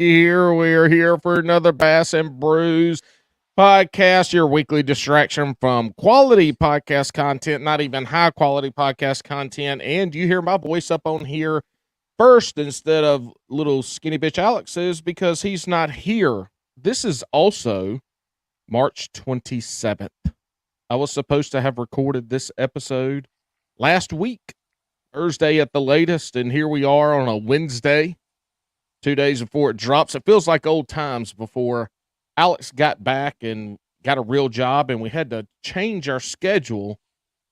Ricky here. We're here for another Bass and Brews podcast, your weekly distraction from quality podcast content, not even high quality podcast content. And you hear my voice up on here first instead of little skinny bitch Alex's because he's not here. This is also March 27th. I was supposed to have recorded this episode last week, Thursday at the latest, and here we are on a Wednesday, 2 days before it drops. It feels like old times before Alex got back and got a real job, and we had to change our schedule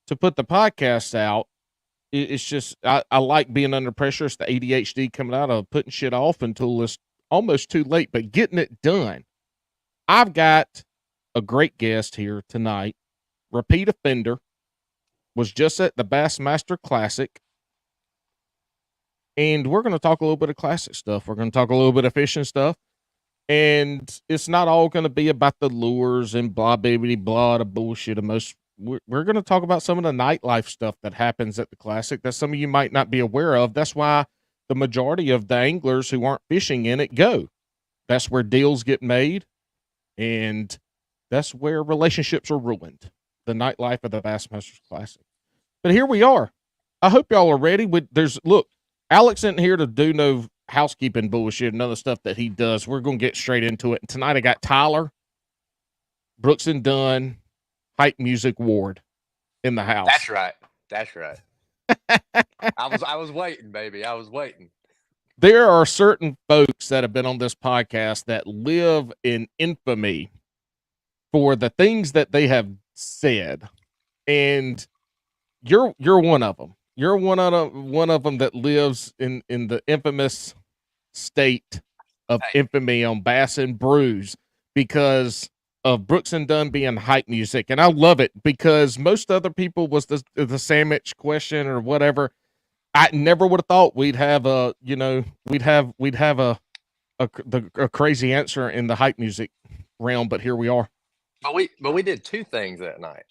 to put the podcast out. It's just, I like being under pressure. It's the ADHD coming out of putting shit off until it's almost too late, but getting it done. I've got a great guest here tonight. Repeat offender, was just at the Bassmaster Classic. And we're going to talk a little bit of classic stuff. We're going to talk a little bit of fishing stuff. And it's not all going to be about the lures and blah, baby, blah, the bullshit. We're going to talk about some of the nightlife stuff that happens at the Classic that some of you might not be aware of. That's why the majority of the anglers who aren't fishing in it go. That's where deals get made. And that's where relationships are ruined. The nightlife of the Bassmaster Classic. But here we are. I hope y'all are ready. Look, Alex isn't here to do no housekeeping bullshit and other stuff that he does. We're going to get straight into it. And tonight I got Tyler, Brooks and Dunn, Hype Music Ward in the house. That's right. That's right. I was waiting, baby. I was waiting. There are certain folks that have been on this podcast that live in infamy for the things that they have said. And you're one of them. You're one of them that lives in the infamous state of infamy on Bass and Brews because of Brooks and Dunn being hype music. And I love it because most other people was the sandwich question or whatever. I never would have thought we'd have a crazy answer in the hype music realm, but here we are. But we did two things that night.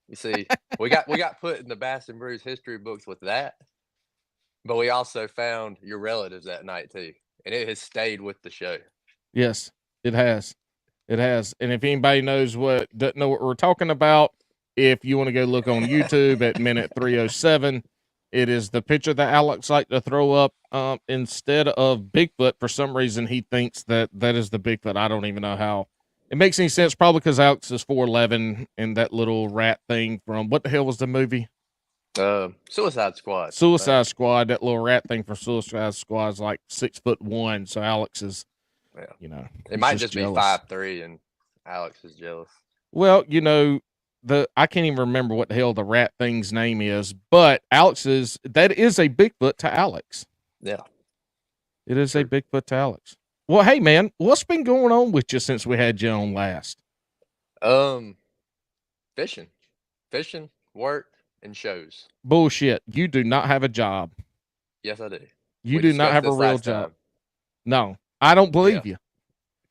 You see, we got put in the Bass and Brews history books with that, but we also found your relatives that night too, and it has stayed with the show. Yes, it has. It has. And if anybody doesn't know what we're talking about, if you want to go look on YouTube at minute 307, it is the picture that Alex liked to throw up instead of Bigfoot. For some reason, he thinks that is the Bigfoot. I don't even know how. It makes any sense, probably because Alex is 4'11" and that little rat thing from, what the hell was the movie? Suicide Squad. Suicide Squad, that little rat thing from Suicide Squad is like 6'1", so Alex is, it might just be 5'3", and Alex is jealous. Well, I can't even remember what the hell the rat thing's name is, but that is a Bigfoot to Alex. Yeah. It is a Bigfoot to Alex. Well, hey, man, what's been going on with you since we had you on last? Fishing, work, and shows. Bullshit. You do not have a job. Yes, I do. You do not have a real job. No, I don't believe you.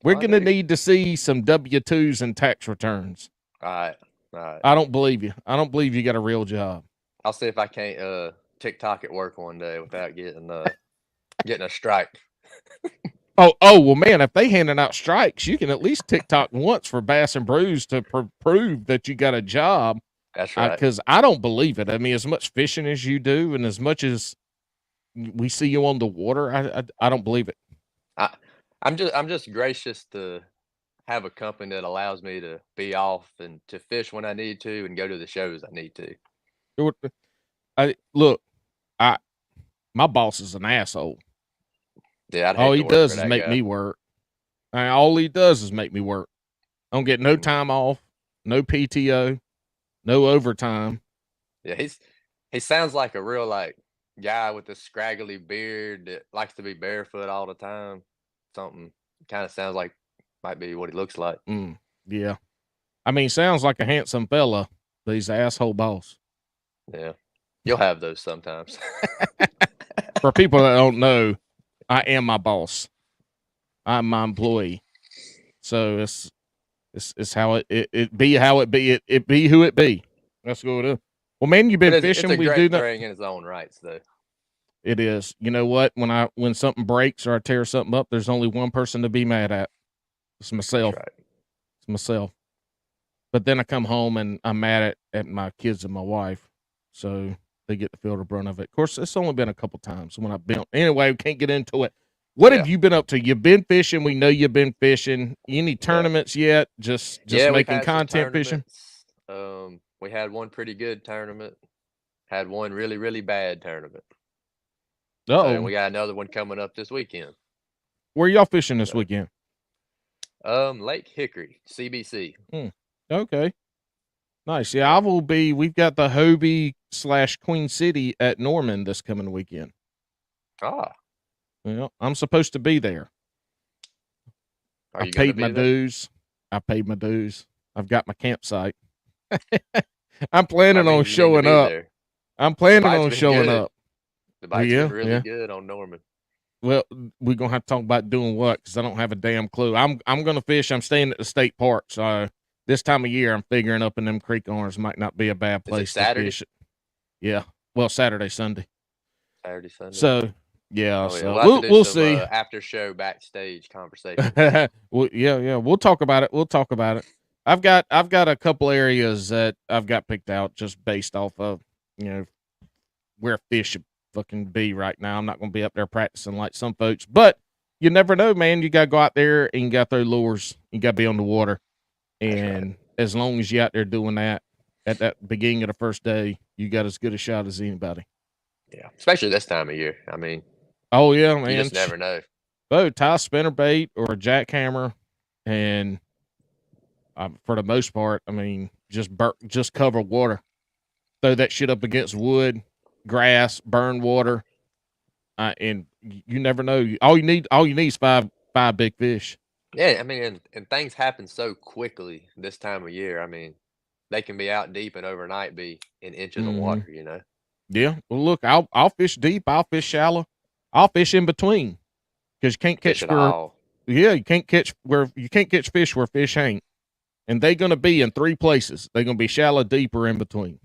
We're going to need to see some W-2s and tax returns. All right. I don't believe you. I don't believe you got a real job. I'll see if I can't TikTok at work one day without getting a strike. Oh, well, man, if they handing out strikes, you can at least TikTok once for Bass and Brews to prove that you got a job. That's right. Because I don't believe it. I mean, as much fishing as you do and as much as we see you on the water, I don't believe it. I'm just gracious to have a company that allows me to be off and to fish when I need to and go to the shows I need to. My boss is an asshole. Yeah, all he does is make me work. All he does is make me work. I don't get no time off, no PTO, no overtime. Yeah, he sounds like a real guy with a scraggly beard that likes to be barefoot all the time. Something kind of sounds like might be what he looks like. Yeah, I mean, sounds like a handsome fella, but he's an asshole boss. Yeah, you'll have those sometimes. For people that don't know, I am my boss. I'm my employee. So it's how it be how it be. It be who it be. That's what it is. Well, man, you've been fishing. It's a great thing in its own rights, though. It is. You know what? When something breaks or I tear something up, there's only one person to be mad at. It's myself. That's right. It's myself. But then I come home and I'm mad at my kids and my wife. So they get the feel the brunt of it. Of course, it's only been a couple times when I've been. Anyway, we can't get into it. What have you been up to? You've been fishing. We know you've been fishing. Any tournaments yet? Just making content fishing? We had one pretty good tournament. Had one really, really bad tournament. So we got another one coming up this weekend. Where y'all fishing this weekend? Lake Hickory, CBC. Okay. Nice. Yeah, we've got the Hobie/Queen City at Norman this coming weekend. Ah. Well, I'm supposed to be there. I paid my dues. I've got my campsite. I'm planning on showing up. I'm planning on showing up. The bite's been really good on Norman. Well, we're gonna have to talk about doing what, because I don't have a damn clue. I'm gonna fish. I'm staying at the state park, so this time of year I'm figuring up in them creek arms might not be a bad place to fish it. Yeah. Well, Saturday, Sunday. So yeah, we'll see. After show backstage conversation. Well, yeah, we'll talk about it. I've got a couple areas that I've got picked out just based off of where fish should fucking be right now. I'm not going to be up there practicing like some folks, but you never know, man. You got to go out there and you got to throw lures. You got to be on the water, and as long as you out there doing that at that beginning of the first day, you got as good a shot as anybody. Yeah, especially this time of year. I mean, oh yeah, man. You just never know. Oh, tie a spinnerbait or a jackhammer, and for the most part, I mean, just cover water. Throw that shit up against wood, grass, burn water, and you never know. All you need is five big fish. Yeah, I mean, and things happen so quickly this time of year. I mean, they can be out deep and overnight be in inches of water. Yeah. Well, look, I'll fish deep. I'll fish shallow. I'll fish in between, because you can't catch you can't catch fish where fish ain't, and they're gonna be in three places. They're gonna be shallow, deep, or in between.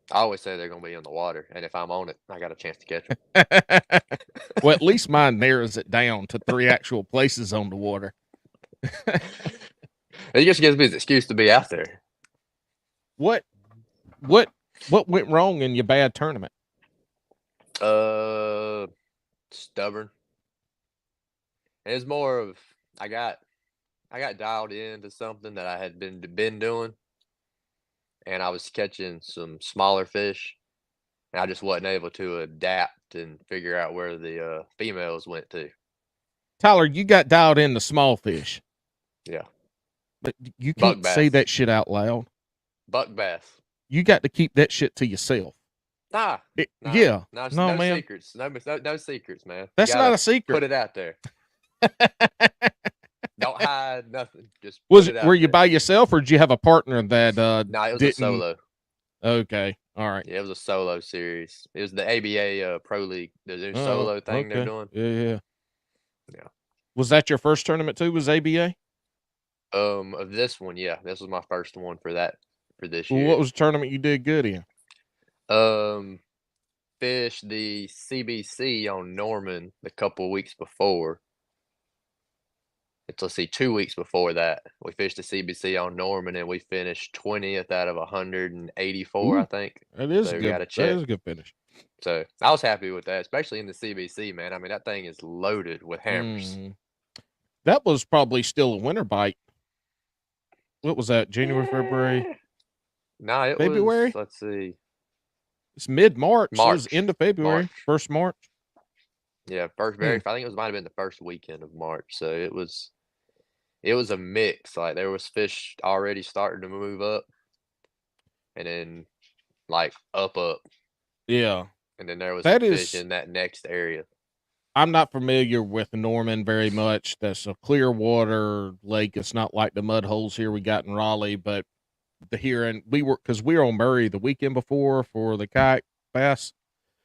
I always say they're gonna be in the water, and if I'm on it, I got a chance to catch them. Well, at least mine narrows it down to three actual places on the water. It just gives me an excuse to be out there. What went wrong in your bad tournament? Stubborn. It was more of I got dialed into something that I had been doing, and I was catching some smaller fish, and I just wasn't able to adapt and figure out where the females went to. Tyler, you got dialed into small fish. Yeah. But you can't say that shit out loud. Buck bass. You got to keep that shit to yourself. No, man. Secrets. No secrets, man. That's not a secret. Put it out there. Don't hide nothing. Just were you by yourself, or did you have a partner that No, it was a solo. Okay. All right. Yeah, it was a solo series. It was the ABA Pro League. The new solo thing they're doing. Yeah. Was that your first tournament too? Was ABA? Of this one, yeah. This was my first one for this year. What was the tournament you did good in? Fished the CBC on Norman a couple weeks before. Let's see, 2 weeks before that, we fished the CBC on Norman, and we finished 20th out of 184, I think. That is good. That is a good finish. So I was happy with that, especially in the CBC, man. I mean, that thing is loaded with hammers. That was probably still a winter bite. What was that? January, February? No, it February? was. Let's see. It's mid-March. It was end of February. First March. Yeah, I think it might have been the first weekend of March. So it was a mix. Like, there was fish already starting to move up, and then like up. Yeah. And then there was fish in that next area. I'm not familiar with Norman very much. That's a clear water lake. It's not like the mud holes here we got in Raleigh, but we were on Murray the weekend before for the kayak bass,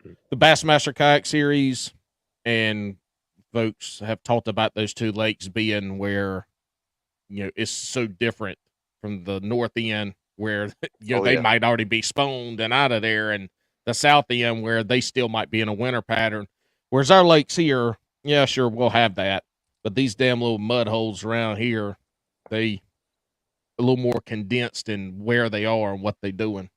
the Bassmaster Kayak Series, and folks have talked about those two lakes being where, it's so different from the north end where, they might already be spawned and out of there. And the south end where they still might be in a winter pattern. Whereas our lakes here, yeah, sure, we'll have that. But these damn little mud holes around here, they a little more condensed in where they are and what they're doing.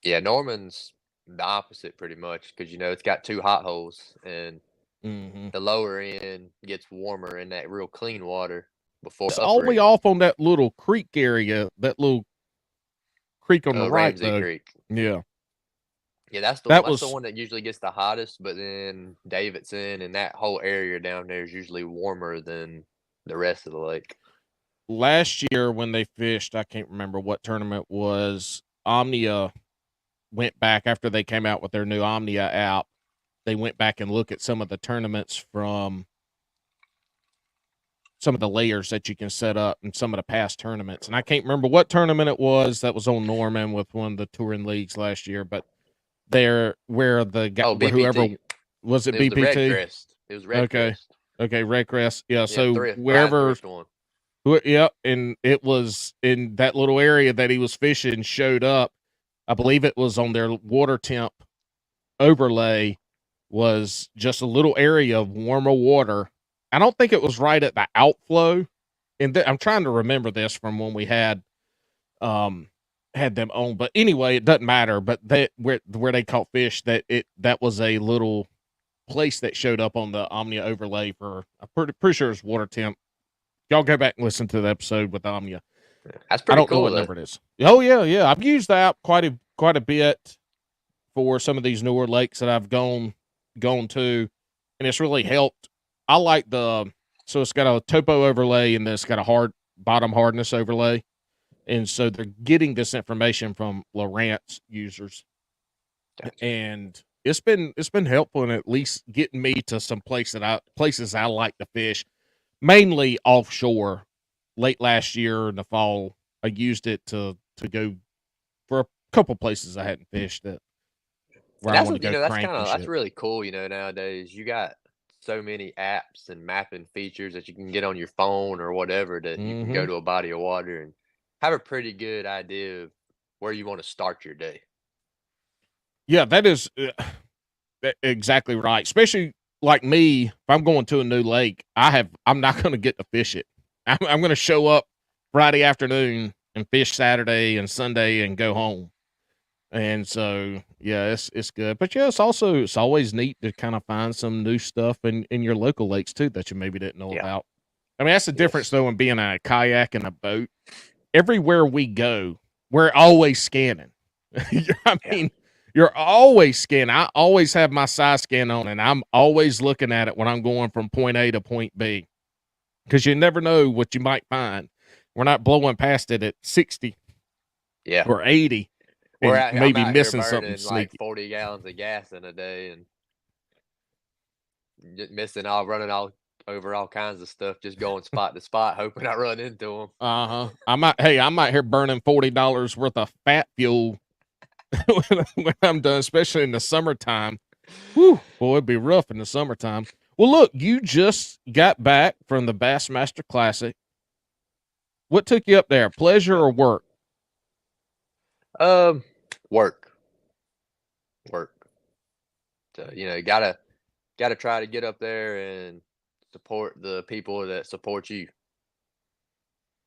Yeah, Norman's the opposite pretty much because it's got two hot holes, and the lower end gets warmer in that real clean water before It's the all the upper way end. off on that little creek area, that little creek on the right, Ramsey though. Creek. Yeah. Yeah, that's the was one that usually gets the hottest, but then Davidson and that whole area down there is usually warmer than the rest of the lake. last year when they fished. I can't remember what tournament was. Omnia went back after they came out with their new Omnia app. They went back and looked at some of the tournaments from some of the layers that you can set up in some of the past tournaments. And I can't remember what tournament it was that was on Norman with one of the touring leagues last year, but there where the guy, where whoever was it, was BPT? the Red Crest. It was Red Crest. Okay, Red Crest. Yeah, so Brian wherever Thrift one. yeah, and it was in that little area that he was fishing showed up. I believe it was on their water temp overlay was just a little area of warmer water. I don't think it was right at the outflow. And I'm trying to remember this from when we had them on. But anyway, it doesn't matter. But that where they caught fish, that was a little place that showed up on the Omnia overlay for I'm pretty sure it's water temp. Y'all go back and listen to the episode with Omnia. That's pretty cool. I don't know what number it is. Oh yeah. I've used that quite a bit for some of these newer lakes that I've gone to, and it's really helped. I like so it's got a topo overlay and then it's got a hard bottom hardness overlay, and so they're getting this information from Lowrance users, and it's been helpful in at least getting me to some places I like to fish, mainly offshore. Late last year in the fall, I used it to go for a couple places I hadn't fished that. Where I want to go that's really cool. Nowadays you got so many apps and mapping features that you can get on your phone or whatever that you can go to a body of water and have a pretty good idea of where you want to start your day. Yeah, that is exactly right. Especially like me, if I'm going to a new lake, I'm not going to get to fish it. I'm going to show up Friday afternoon and fish Saturday and Sunday and go home. And so, yeah, it's good. But yeah, it's always neat to kind of find some new stuff in your local lakes too that you maybe didn't know about. I mean, that's the difference though in being a kayak and a boat. Everywhere we go, we're always scanning. You're always scanning. I always have my side scan on, and I'm always looking at it when I'm going from point A to point B, because you never know what you might find. We're not blowing past it at 60 or 80. Maybe missing something sneaky. Like 40 gallons of gas in a day and running all over all kinds of stuff, just going spot to spot, hoping I run into them. I might here burning $40 worth of fat fuel when I'm done, especially in the summertime. Whew, boy, it'd be rough in the summertime. Well, look, you just got back from the Bassmaster Classic. What took you up there, pleasure or work? Work. So, gotta try to get up there and support the people that support you.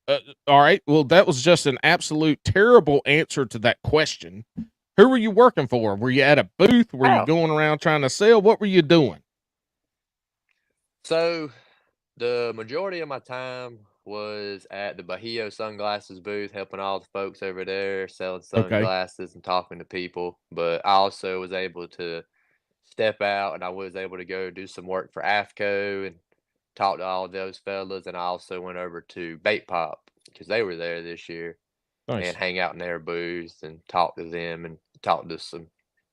All right. Well, that was just an absolute terrible answer to that question. Who were you working for? Were you at a booth? Were you going around trying to sell? What were you doing? So the majority of my time was at the Bahio sunglasses booth, helping all the folks over there selling sunglasses and talking to people. But I also was able to step out, and I was able to go do some work for AFCO and talk to all those fellas. And I also went over to Bait Pop because they were there this year. Nice. And hang out in their booth and talk to them and talk to some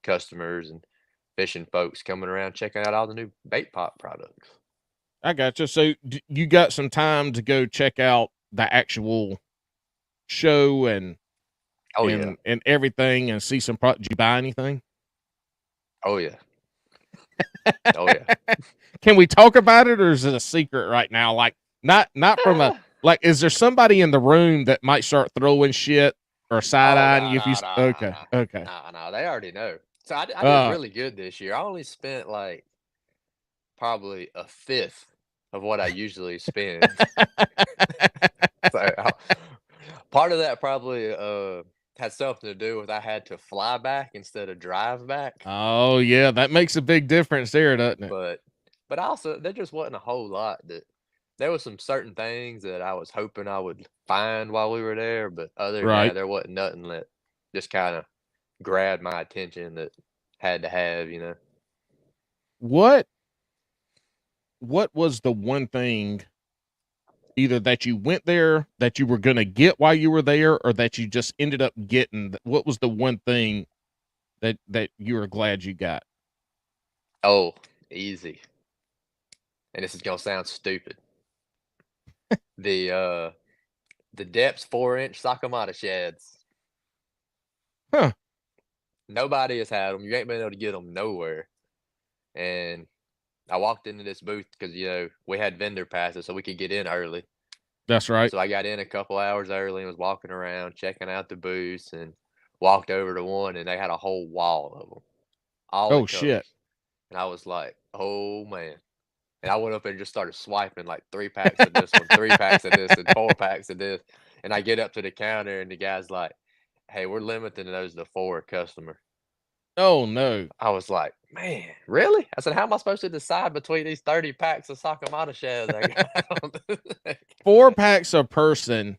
customers and fishing folks coming around checking out all the new Bait Pop products. I got you. So you got some time to go check out the actual show and everything and see some products. Did you buy anything? Oh yeah. Oh yeah. Can we talk about it, or is it a secret right now? Like not from a like. Is there somebody in the room that might start throwing shit or side eyeing you? Okay. No, they already know. So I did Uh, really good this year. I only spent like probably a fifth of what I usually spend. So part of that probably had something to do with I had to fly back instead of drive back. oh yeah, that makes a big difference there, doesn't it? But also there just wasn't a whole lot that there was some certain things that I was hoping I would find while we were there, but other than that, Right. there wasn't nothing that just kind of grabbed my attention that had to have, you know. What was the one thing either that you went there that you were going to get while you were there or that you just ended up getting? What was the one thing that you were glad you got? Oh, easy. And this is gonna sound stupid. The the depths 4-inch Sakamata sheds. Huh. Nobody has had them. You ain't been able to get them nowhere. And I walked into this booth because we had vendor passes so we could get in early. That's right. So I got in a couple hours early and was walking around checking out the booths and walked over to one and they had a whole wall of them, all the Oh shit. colors. And I was like, oh man. And I went up and just started swiping like 3 packs of this one, 3 packs of this, and 4 packs of this. And I get up to the counter and the guy's like, hey, we're limiting those to 4 a customer. Oh no. I was like, man, really? I said, how am I supposed to decide between these 30 packs of Sakamata shells I got? 4 packs a person.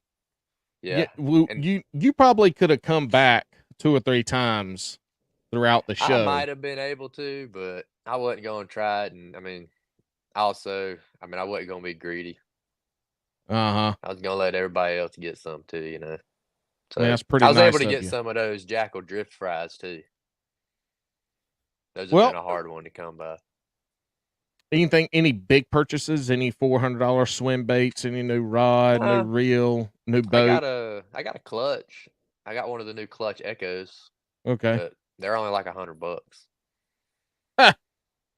Yeah, Yeah. And you probably could have come back 2 or 3 times throughout the I show. might have been able to, but I wasn't going to try it. And also, I wasn't going to be greedy. Uh-huh. I was going to let everybody else get some too, you know. Man, So that's pretty I was able nice to of get you. some of those Jackal drift fries too. Those have been Well, a hard one to come by. any big purchases, any $400 swim baits, any new rod, new Uh, reel, new I got boat? a clutch. I got one of the new clutch Echoes, Okay. but they're only like $100. Ha,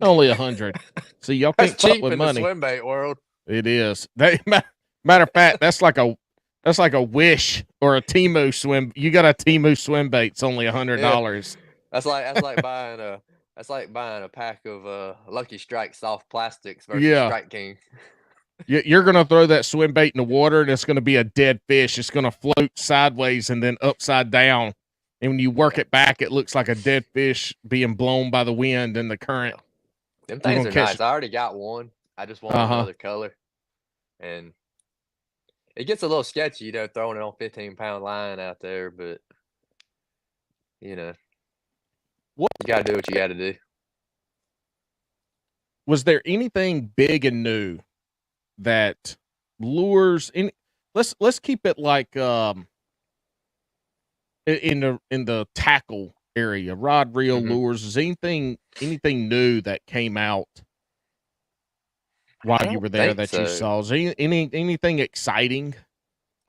only 100. See, y'all That's can't fuck cheap with in the money. swim bait world. It is. Matter of fact, that's like a Wish or a Temu swim. You got a Temu swim bait. It's only Yeah, $100. that's like buying a pack of Lucky Strike soft plastics versus Yeah. Strike King. You're going to throw that swim bait in the water and it's going to be a dead fish. It's going to float sideways and then upside down. And when you work Yeah. it back, it looks like a dead fish being blown by the wind and the current. Them You're things going are to catch nice. it. I already got one. I just want Uh-huh. another color, and it gets a little sketchy, throwing it on 15-pound line out there, but you know, What you gotta do what you gotta do. was there anything big and new that lures in? Let's keep it like in the tackle area, rod reel Mhm. lures. Is anything new that came out while I you don't were there think that you so. saw? Is anything exciting?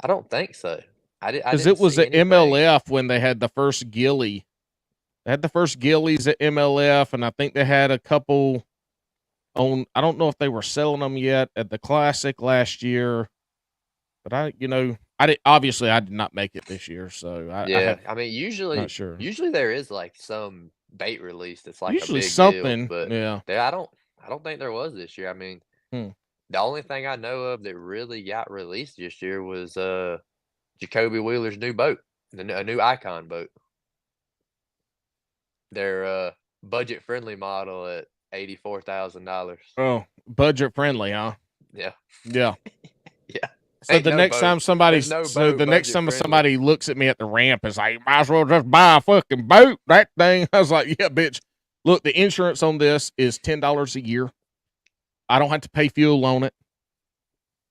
I don't think so. I Because didn't it was see at anything. MLF when they had the first ghillie. They had the first ghillies at MLF, and I think they had a couple on. I don't know if they were selling them yet at the Classic last year, but I did not make it this year, so I Yeah, have not usually sure. usually there is like some bait release that's like a Usually big deal, something, but yeah. I don't think there was this year. Hmm. The only thing I know of that really got released this year was Jacoby Wheeler's new boat, a new Icon boat. Their budget friendly model at $84,000. Oh, budget friendly, huh? Yeah, Yeah. yeah. So the next time There's no boat the next budget time friendly. somebody looks at me at the ramp is like, might as well just buy a fucking boat. That thing. I was like, yeah, bitch. Look, the insurance on this is $10 a year. I don't have to pay fuel on it.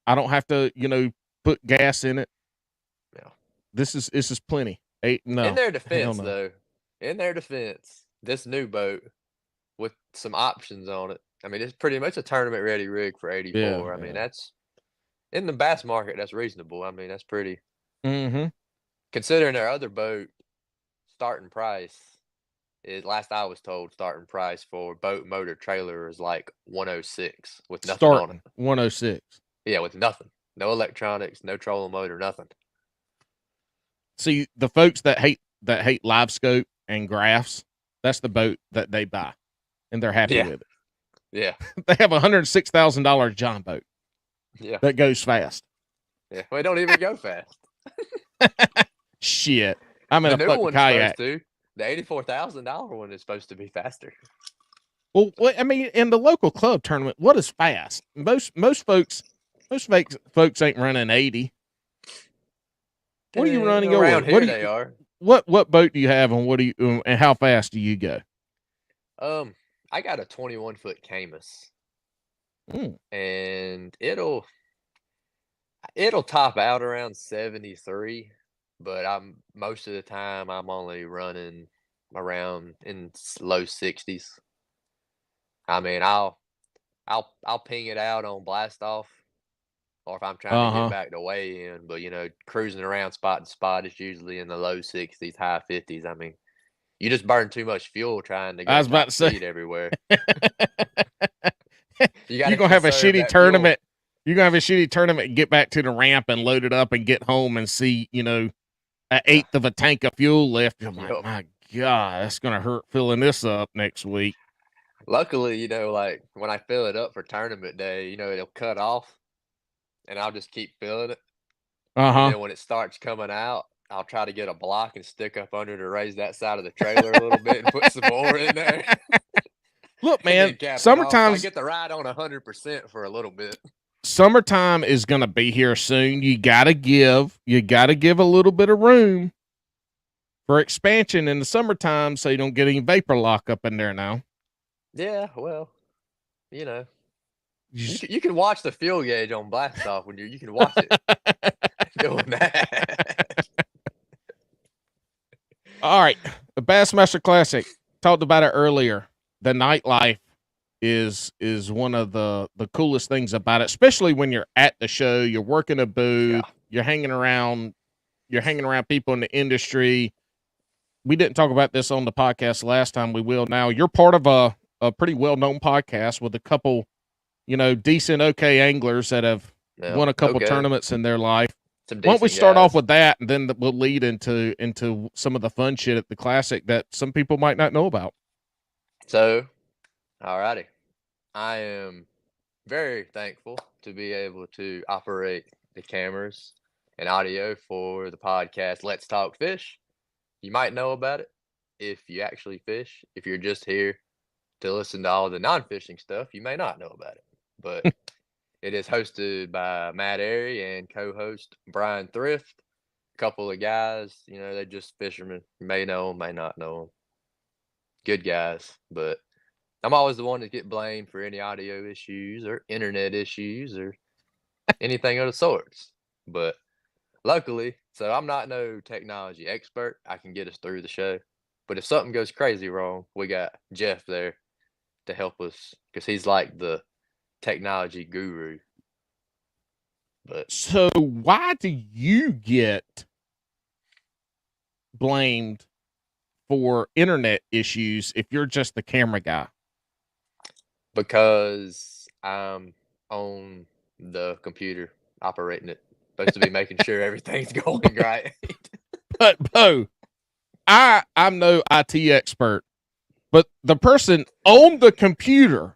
I don't have to, put gas in it. Yeah. This is plenty. In No, their hell defense, no. though, this new boat with some options on it. It's pretty much a tournament ready rig for Yeah, 84. yeah. That's in the bass market. That's reasonable. That's pretty Mm-hmm. considering their other boat starting price. Last I was told, starting price for boat motor trailer is like 106 with nothing on it. Starting 106. Yeah, with nothing, no electronics, no trolling motor, nothing. See, the folks that hate live scope and graphs, That's the boat that they buy, and they're happy Yeah. with it. Yeah. They have a $106,000 John boat Yeah. that goes fast. Yeah. Well, it don't even go fast. Shit, I'm in The a new fucking one's kayak. supposed to. The $84,000 one is supposed to be faster. Well, I mean, in the local club tournament, what is fast? Most folks ain't running 80. What are you running Around yours? here they are. What boat do you have, and what do you and how fast do you go? I got a 21-foot Camus, Mm. and it'll top out around 73, but most of the time I'm only running around in low 60s. I mean, I'll ping it out on blast off, or if I'm trying to get back to weigh in. But cruising around spot to spot is usually in the low 60s, high 50s. I mean, you just burn too much fuel trying to I go was about top to say, speed everywhere. You you're got to gonna have a conserve shitty that fuel. tournament. You're gonna have a shitty tournament and get back to the ramp and load it up and get home and see, an eighth of a tank of fuel left. I'm like, Yup. my God, that's gonna hurt filling this up next week. Luckily, like when I fill it up for tournament day, it'll cut off, and I'll just keep filling it. And then when it starts coming out, I'll try to get a block and stick up under to raise that side of the trailer a little bit and put some more in there. Look, And then man, cap it off. So I summertime's get the ride on 100% for a little bit. summertime is gonna be here soon. You gotta give a little bit of room for expansion in the summertime so you don't get any vapor lock up in there now. Yeah, well, you You you can watch the fuel gauge on blast off when you can watch it doing that. All right, the Bassmaster Classic. Talked about it earlier. The nightlife is one of the coolest things about it, especially when you're at the show. You're working a booth. Yeah. You're hanging around people in the industry. We didn't talk about this on the podcast last time. We will now. You're part of a pretty well known podcast with a couple, decent okay anglers that have Yeah, won a couple okay. tournaments in their life. Some Why don't we decent start off guys. with that, and then we'll lead into some of the fun shit at the Classic that some people might not know about. So, alrighty. I am very thankful to be able to operate the cameras and audio for the podcast Let's Talk Fish. You might know about it if you actually fish. If you're just here to listen to all the non-fishing stuff, you may not know about it. But it is hosted by Matt Airy and co-host Brian Thrift. A couple of guys, they're just fishermen. You may know them, may not know them. Good guys, but I'm always the one to get blamed for any audio issues or internet issues or anything of the sorts. But luckily, so I'm not no technology expert. I can get us through the show. But if something goes crazy wrong, we got Jeff there to help us because he's like the technology guru. But So why do you get blamed for internet issues if you're just the camera guy? because I'm on the computer operating it, supposed to be making sure everything's going right. But Bo, I'm no IT expert, but the person on the computer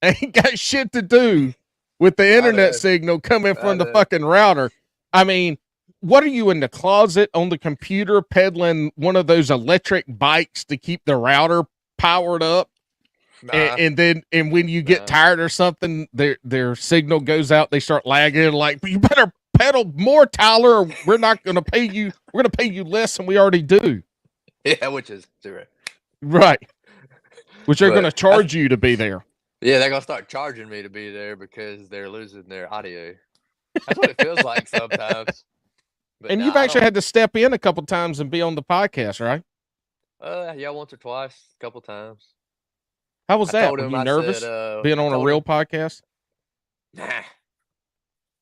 ain't got shit to do with the internet signal coming from the fucking router. I mean, what are you in the closet on the computer peddling one of those electric bikes to keep the router powered up? And when you get tired or something, their signal goes out, they start lagging. Like, you better pedal more, Tyler, or we're not going to pay you. We're going to pay you less than we already do. Yeah, which is zero. Right. Which they're going to charge you to be there. Yeah, they're going to start charging me to be there because they're losing their audio. That's what it feels like sometimes. But and you've actually had to step in a couple times and be on the podcast, right? Yeah, once or twice, a couple times. How was that? Were you nervous being on a real podcast? Nah.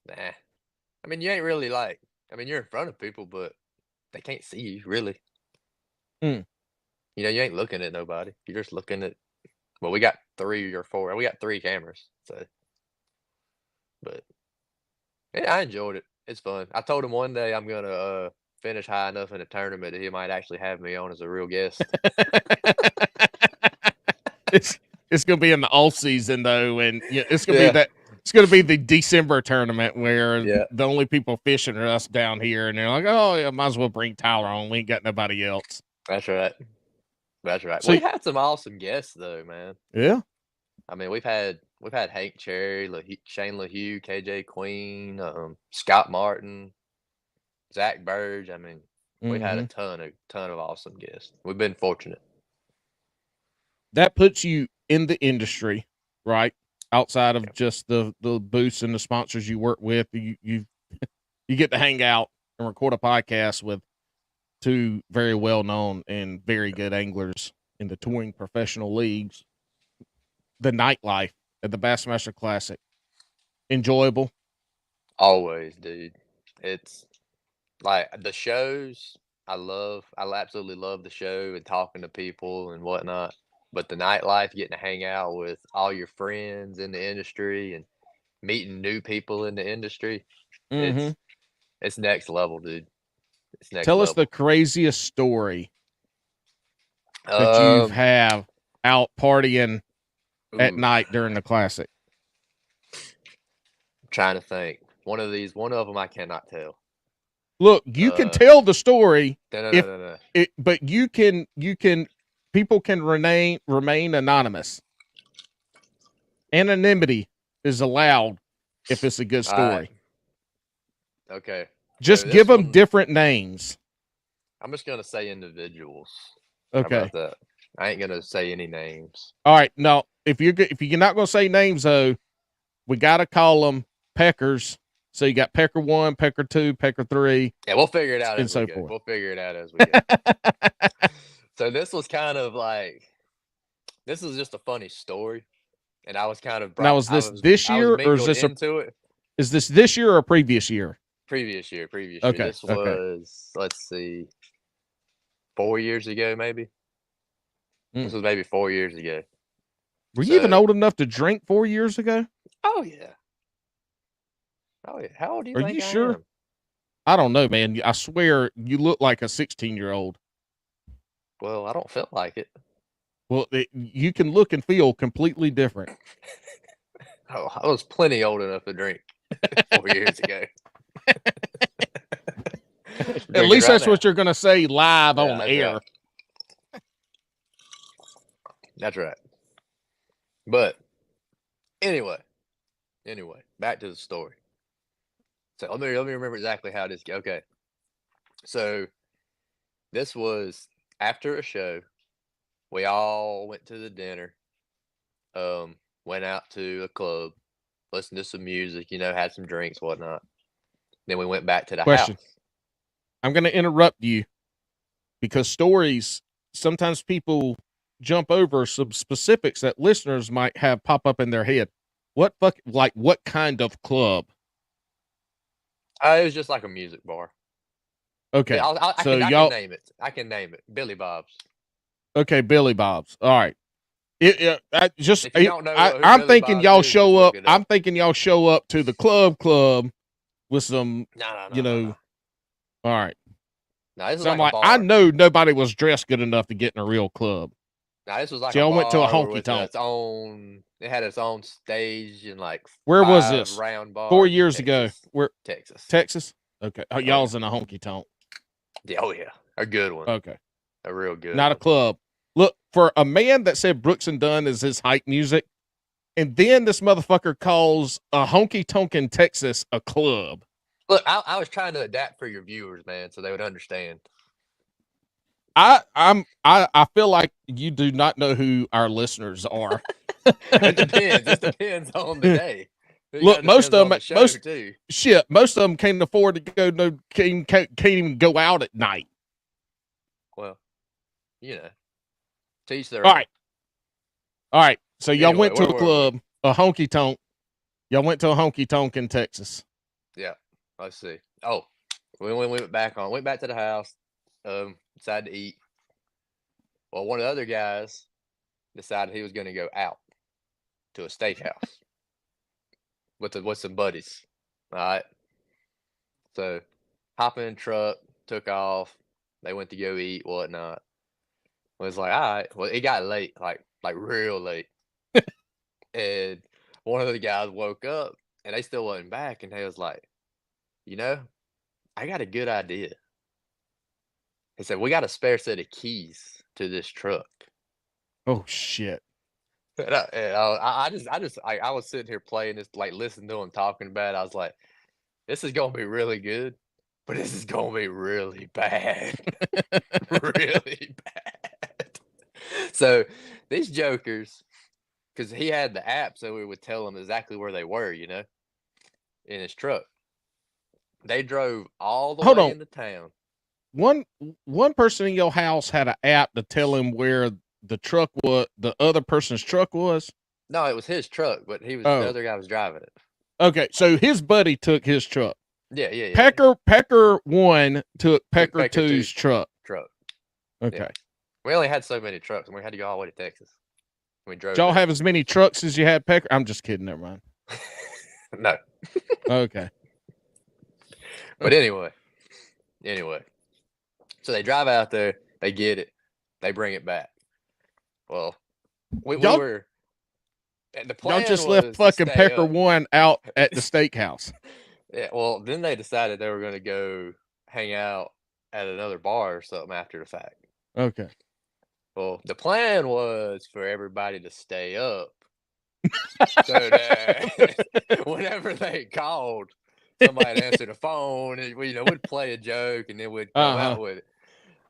I mean, you ain't really you're in front of people, but they can't see you, really. Hmm. You ain't looking at nobody. You're just looking at, well, we got 3 or 4. We got 3 cameras, so. But, yeah, I enjoyed it. It's fun. I told him one day I'm going to finish high enough in a tournament that he might actually have me on as a real guest. It's gonna be in the off season though, and it's gonna be that. It's gonna be the December tournament where the only people fishing are us down here, and they're like, "Oh, yeah, might as well bring Tyler on. We ain't got nobody else." That's right. That's right. So, We had some awesome guests though, man. Yeah. I mean, we've had Hank Cherry, Shane LaHue, KJ Queen, Scott Martin, Zach Burge. I mean, we had a ton of awesome guests. We've been fortunate. That puts you in the industry, right? Outside of just the booths and the sponsors you work with, you get to hang out and record a podcast with two very well known and very good anglers in the touring professional leagues. The nightlife at the Bassmaster Classic, enjoyable. Always, dude. It's like the shows. I absolutely love the show and talking to people and whatnot. But the nightlife, getting to hang out with all your friends in the industry and meeting new people in the industry, it's next level, dude. It's next Tell level. us the craziest story that you've have out partying at night during the Classic. I'm trying to think. One of them I cannot tell. Look, you can tell the story, no. But you can people can remain anonymous. Anonymity is allowed if it's a good story. Right. Okay. Just give them different names. I'm just gonna say individuals. Okay. How about that? I ain't gonna say any names. All right. No, if you're not gonna say names though, we gotta call them peckers. So you got pecker 1, pecker 2, pecker 3. Yeah, we'll figure it out and as so we go. forth. We'll figure it out as we go. So this was kind of like, this is just a funny story, and I was kind of now. Is this year or is this into it? Is this year or previous year? Previous year. Okay. This was let's see, 4 years ago maybe. This was maybe 4 years ago. Were you even old enough to drink 4 years ago? Oh yeah. Oh yeah. How old do you think? Are you sure? I don't know, man. I swear you look like a 16-year-old. Well, I don't feel like it. Well, you can look and feel completely different. Oh, I was plenty old enough to drink 4 years ago. At least that's what you're going to say live on air. Right. That's right. But anyway, back to the story. So let me remember exactly how this. Okay, so this was after a show. We all went to the dinner. Went out to a club, listened to some music, had some drinks, whatnot. Then we went back to the house. I'm going to interrupt you because stories, sometimes people jump over some specifics that listeners might have pop up in their head. What kind of club? It was just like a music bar. Okay. Yeah, I can name it. I can name it. Billy Bob's. Okay, Billy Bob's. All right. I'm thinking y'all show up. I'm thinking y'all show up to the club with some, No. All right. No, this was so I'm like, I know nobody was dressed good enough to get in a real club. No, this was like y'all went to a honky tonk. It had its own stage and like where was this? Round bar. 4 years ago. Where? Texas. Texas. Okay. Y'all's in a honky tonk. Yeah, oh yeah, a good one. Okay. A real good. Not one. A club. Look, for a man that said Brooks and Dunn is his hype music, and then this motherfucker calls a honky tonk in Texas a club. Look, I was trying to adapt for your viewers, man, so they would understand. I feel like you do not know who our listeners are. It depends. It depends on the day. Look, most of them can't afford to go. Can't even go out at night. Well, teach their. All right. So y'all went to a club, a honky tonk. Y'all went to a honky tonk in Texas. Yeah. Let's see. Oh, we went back to the house. Decided to eat. Well, one of the other guys decided he was going to go out to a steakhouse with some buddies. All right. So hop in the truck, took off. They went to go eat, whatnot. It was like, all right. Well, it got late, like real late. And one of the guys woke up, and they still wasn't back, and they was like, I got a good idea. He said, we got a spare set of keys to this truck. Oh shit. And I was sitting here playing this, like listening to him talking about it. I was like, this is gonna be really good, but this is gonna be really bad. Really bad. So these jokers, because he had the app, so we would tell them exactly where they were, in his truck. They drove all the way into town. One person in your house had an app to tell him where the truck was, the other person's truck was? No, it was his truck, but the other guy was driving it. Okay, so his buddy took his truck. Yeah. Pecker 1 took Pecker 2's truck. Okay. Yeah. We only had so many trucks, and we had to go all the way to Texas. We drove. Did y'all have as many trucks as you had Pecker? I'm just kidding, never mind. No. Okay. But anyway. So they drive out there, they get it, they bring it back. Well, we were. And the plan y'all just left fucking Pecker 1 out at the steakhouse. Yeah, well, then they decided they were going to go hang out at another bar or something after the fact. Okay. Well, the plan was for everybody to stay up so that whenever they called, somebody answered the phone, and we'd play a joke, and then we'd come out with it.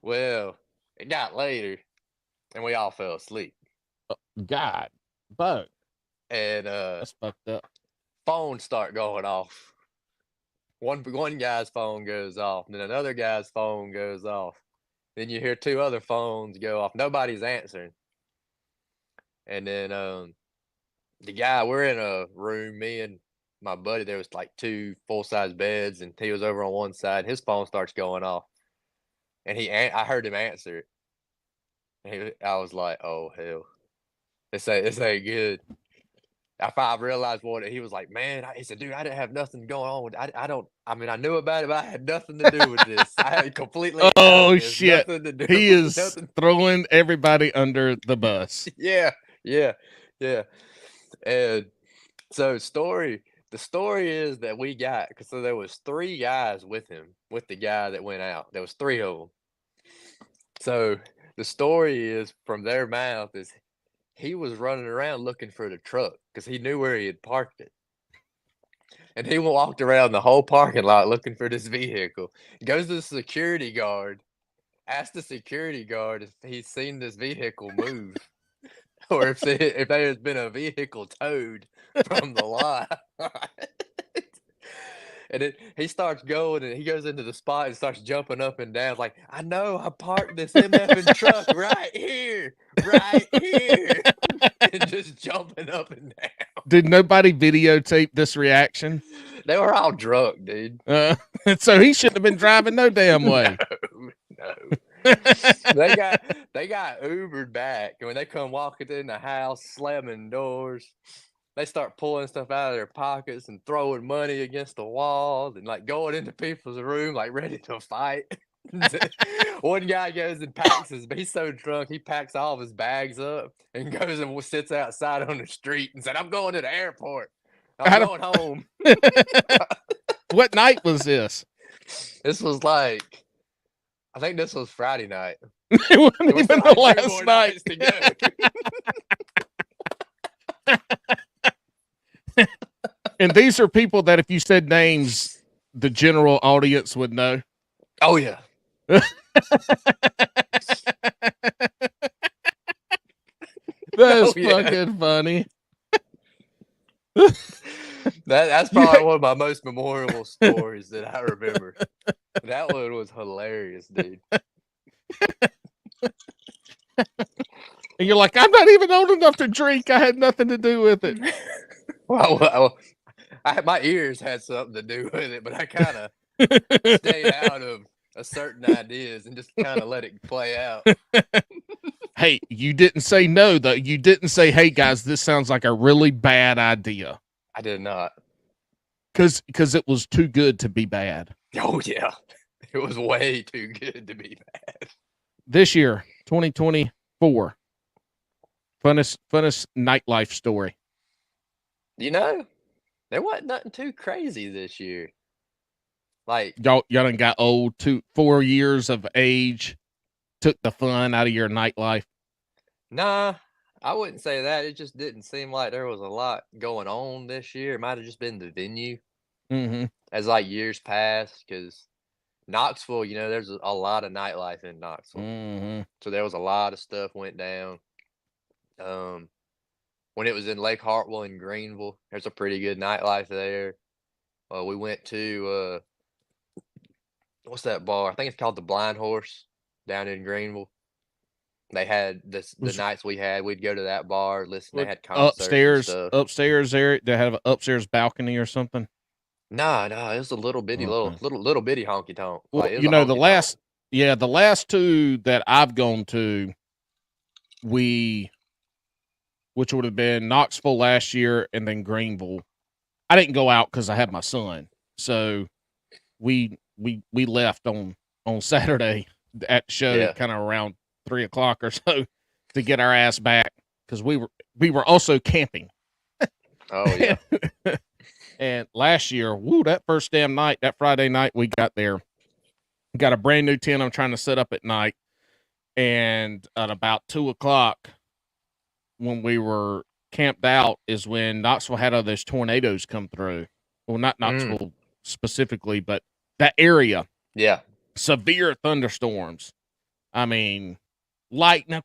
Well, it got later, and we all fell asleep. God, bug. And that's fucked up. Phones start going off. One guy's phone goes off, then another guy's phone goes off. Then you hear 2 other phones go off. Nobody's answering. And then the guy, we're in a room, me and my buddy, there was like 2 full-size beds, and he was over on one side. His phone starts going off. And I heard him answer it. And I was like, oh, hell. This ain't good. I realized what he was like, man, he said, dude, I didn't have nothing going on with I knew about it, but I had nothing to do with this. I had completely. Oh, shit. He is throwing everybody under the bus. Yeah. And so the story is that we got, so there was 3 guys with him, with the guy that went out. There was 3 of them. So the story is, from their mouth, is he was running around looking for the truck because he knew where he had parked it. And he walked around the whole parking lot looking for this vehicle. Goes to the security guard, asks the security guard if he's seen this vehicle move or if there has been a vehicle towed from the lot. And he starts going, and he goes into the spot and starts jumping up and down. Like, I know, I parked this MFing truck right here. And just jumping up and down. Did nobody videotape this reaction? They were all drunk, dude. So he shouldn't have been driving no damn way. No. They got Ubered back, and when they come walking in the house, slamming doors, they start pulling stuff out of their pockets and throwing money against the walls and like going into people's room like ready to fight. One guy goes and packs he's so drunk he packs all of his bags up and goes and sits outside on the street and said, I'm going to the airport. I'm going home. What night was this? This was like, I think this was Friday night. It wasn't even the last night. And these are people that if you said names, the general audience would know. Oh, yeah. That's fucking funny. That's probably one of my most memorable stories that I remember. That one was hilarious, dude. And you're like, I'm not even old enough to drink. I had nothing to do with it. Well, my ears had something to do with it, but I kind of stayed out of certain ideas and just kind of let it play out. Hey, you didn't say no, though. You didn't say, hey, guys, this sounds like a really bad idea. I did not. Because it was too good to be bad. Oh, yeah. It was way too good to be bad. This year, 2024, funnest nightlife story. You know, there wasn't nothing too crazy this year. Like Y'all done got old. 4 years of age took the fun out of your nightlife. nah, I wouldn't say that. It just didn't seem like there was a lot going on this year. It might have just been the venue Mm-hmm. as like years passed, because Knoxville, there's a lot of nightlife in Knoxville. Mm-hmm. So there was a lot of stuff went down. When it was in Lake Hartwell and Greenville, there's a pretty good nightlife there. We went to what's that bar? I think it's called the Blind Horse down in Greenville. They had the nights we had, we'd go to that bar, listen. They had concerts and stuff. Upstairs there, they have an upstairs balcony or something. No, it was a little bitty, little bitty honky tonk. Well, Like, it was the last two that I've gone to, which would have been Knoxville last year and then Greenville. I didn't go out because I had my son, so we left on Saturday at the show, kind of around 3:00 or so, to get our ass back because we were also camping. Oh yeah. And last year, that first damn night, that Friday night we got there, got a brand new tent I'm trying to set up at night, and at about 2:00 when we were camped out is when Knoxville had all those tornadoes come through. Well, not Knoxville specifically, but that area. Yeah. Severe thunderstorms. I mean, lightning,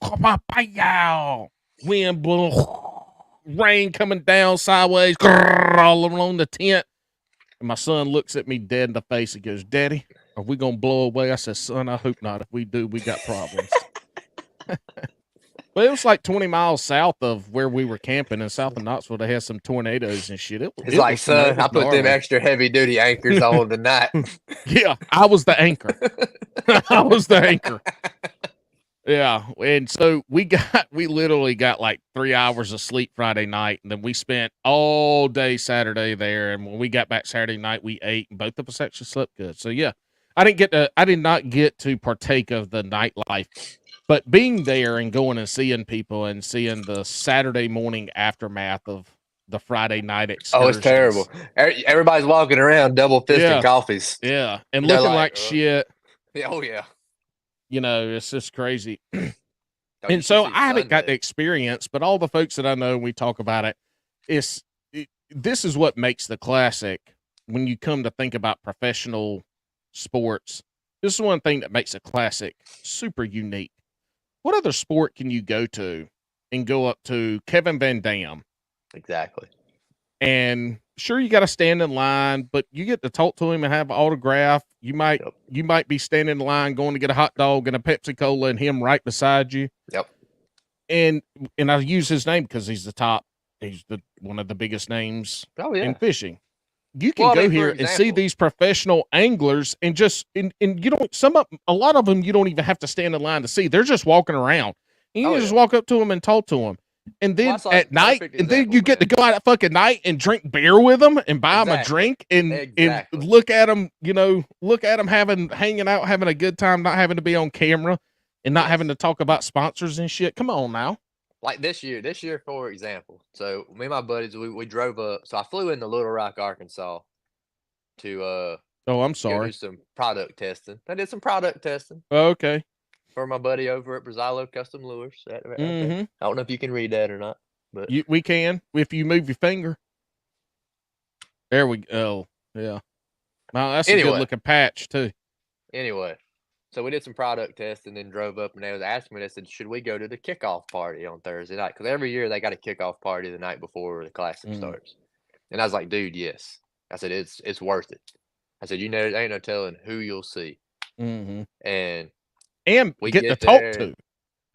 wind blowing, rain coming down sideways, all along the tent. And my son looks at me dead in the face and goes, "Daddy, are we going to blow away?" I said, "Son, I hope not. If we do, we got problems." But it was like 20 miles south of where we were camping in south of Knoxville. They had some tornadoes and shit. It's like, son, I put them extra heavy duty anchors on tonight. Yeah, I was the anchor. I was the anchor. Yeah, and so we literally got like 3 hours of sleep Friday night, and then we spent all day Saturday there. And when we got back Saturday night, we ate, and both of us actually slept good. So yeah, I did not get to partake of the nightlife, but being there and going and seeing people and seeing the Saturday morning aftermath of the Friday night excursions. Oh, it's terrible. Everybody's walking around double fisting coffees. Yeah, and looking like shit. Oh yeah. It's just crazy. And so I haven't got the experience, but all the folks that I know, we talk about it, this is what makes the Classic, when you come to think about professional sports, this is one thing that makes a Classic super unique. What other sport can you go to and go up to Kevin Van Dam? Exactly. And sure, you got to stand in line, but you get to talk to him and have an autograph. You might be standing in line going to get a hot dog and a Pepsi Cola, and him right beside you. Yep. And I use his name because he's the top. He's one of the biggest names in fishing. You can go here and see these professional anglers, and you don't. A lot of them you don't even have to stand in line to see. They're just walking around, and you just walk up to them and talk to them. And then at night, and then you get to go out at fucking night and drink beer with them and buy them a drink and look at them, hanging out, having a good time, not having to be on camera and not having to talk about sponsors and shit. Come on now. Like this year, for example. So me and my buddies, we drove up. So I flew into Little Rock, Arkansas to I'm sorry. do some product testing. I did some product testing. Okay. For my buddy over at Brazilo Custom Lures. I don't know if you can read that or not, but we can if you move your finger. There we go. Yeah. Wow, that's a good looking patch too. Anyway, so we did some product tests and then drove up, and they was asking me. They said, "Should we go to the kickoff party on Thursday night?" Because every year they got a kickoff party the night before the Classic starts. And I was like, "Dude, yes." I said, "It's worth it." I said, there ain't no telling who you'll see." And we get to talk to.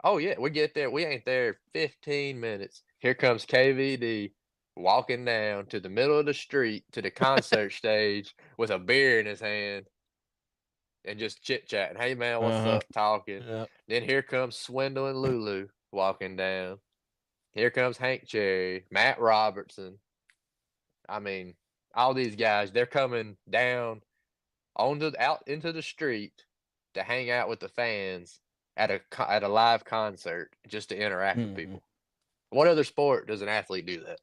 Oh, yeah. We get there. We ain't there 15 minutes. Here comes KVD walking down to the middle of the street to the concert stage with a beer in his hand and just chit-chatting. "Hey, man, what's up?" Talking. Yep. Then here comes Swindle and Lulu walking down. Here comes Hank Cherry, Matt Robertson. I mean, all these guys, they're coming down out into the street to hang out with the fans at a live concert just to interact with people. What other sport does an athlete do that?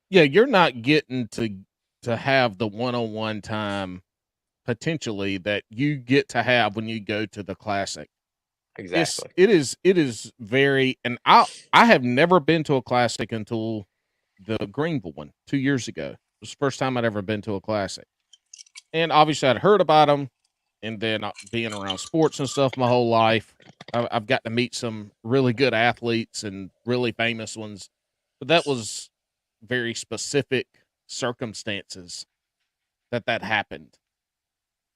Yeah, you're not getting to have the one-on-one time potentially that you get to have when you go to the Classic. Exactly. It is very, and I have never been to a Classic until the Greenville one 2 years ago. It was the first time I'd ever been to a Classic. And obviously I'd heard about them, and then being around sports and stuff my whole life, I've got to meet some really good athletes and really famous ones. But that was very specific circumstances that happened.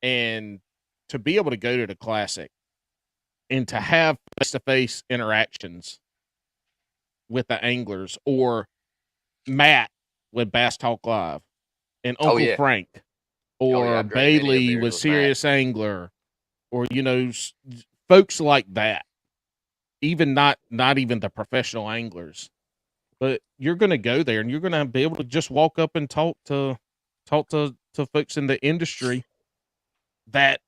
And to be able to go to the Classic and to have face-to-face interactions with the anglers, or Matt with Bass Talk Live, and Uncle Frank, or Bailey with Serious Angler, or folks like that. Even not even the professional anglers, but you're going to go there and you're going to be able to just walk up and talk to folks in the industry. That,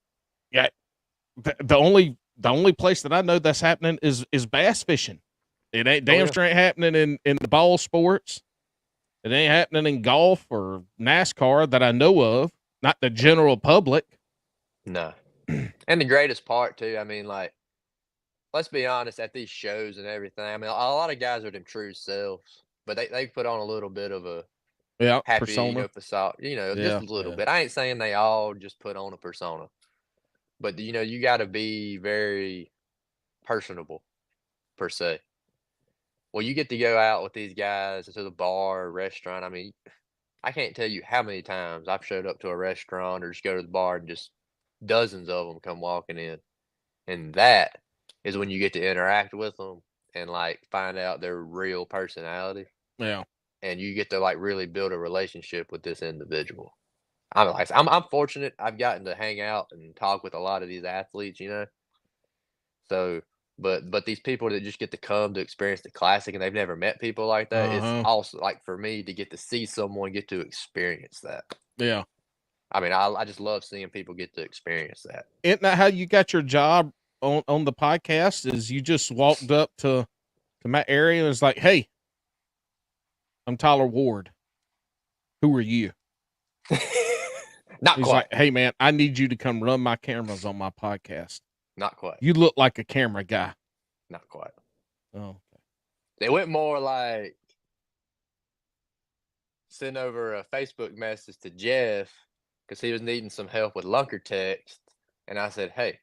yeah, the only place that I know that's happening is bass fishing. It ain't ain't happening in the ball sports. It ain't happening in golf or NASCAR that I know of. Not the general public. No. And the greatest part too, I mean, like, let's be honest, at these shows and everything, I mean, a lot of guys are them true selves, but they put on a little bit of a happy, persona. facade, just a little bit. I ain't saying they all just put on a persona, but you got to be very personable, per se. Well, you get to go out with these guys to the bar or restaurant. I mean, I can't tell you how many times I've showed up to a restaurant or just go to the bar and just dozens of them come walking in. And that is when you get to interact with them and like find out their real personality. Yeah. And you get to like really build a relationship with this individual. I'm fortunate. I've gotten to hang out and talk with a lot of these athletes, So, but these people that just get to come to experience the Classic and they've never met people like that, it's also like for me to get to see someone get to experience that. Yeah. I mean, I just love seeing people get to experience that. Isn't that how you got your job on the podcast? Is you just walked up to my area and was like, "Hey, I'm Tyler Ward. Who are you?" Not He's quite. like, "Hey, man, I need you to come run my cameras on my podcast." Not quite. You look like a camera guy. Not quite. Oh, okay. They went more like send over a Facebook message to Jeff because he was needing some help with lunker text. And I said, "Hey,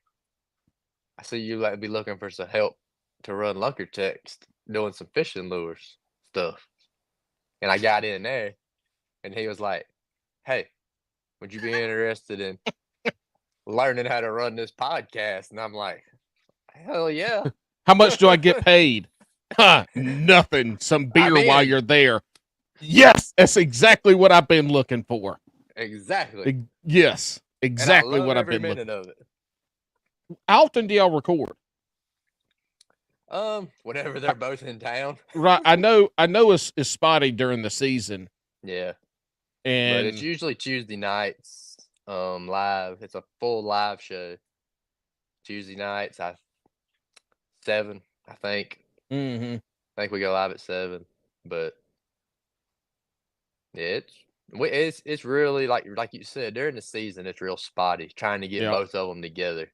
I see you like be looking for some help to run lunker text doing some fishing lures stuff." And I got in there and he was like, "Hey, would you be interested in learning how to run this podcast?" And I'm like, "Hell yeah." How much do I get paid? Nothing. Some beer while you're there. Yes, that's exactly what I've been looking for. Exactly. Yes, exactly what I've been looking for. Every minute of it. How often do y'all record? Whenever they're both in town. Right. I know it's spotty during the season. Yeah. And but it's usually Tuesday nights, live. It's a full live show. Tuesday nights, 7, I think. Mm-hmm. I think we go live at 7. But yeah, it's really like you said, during the season it's real spotty, trying to get both of them together.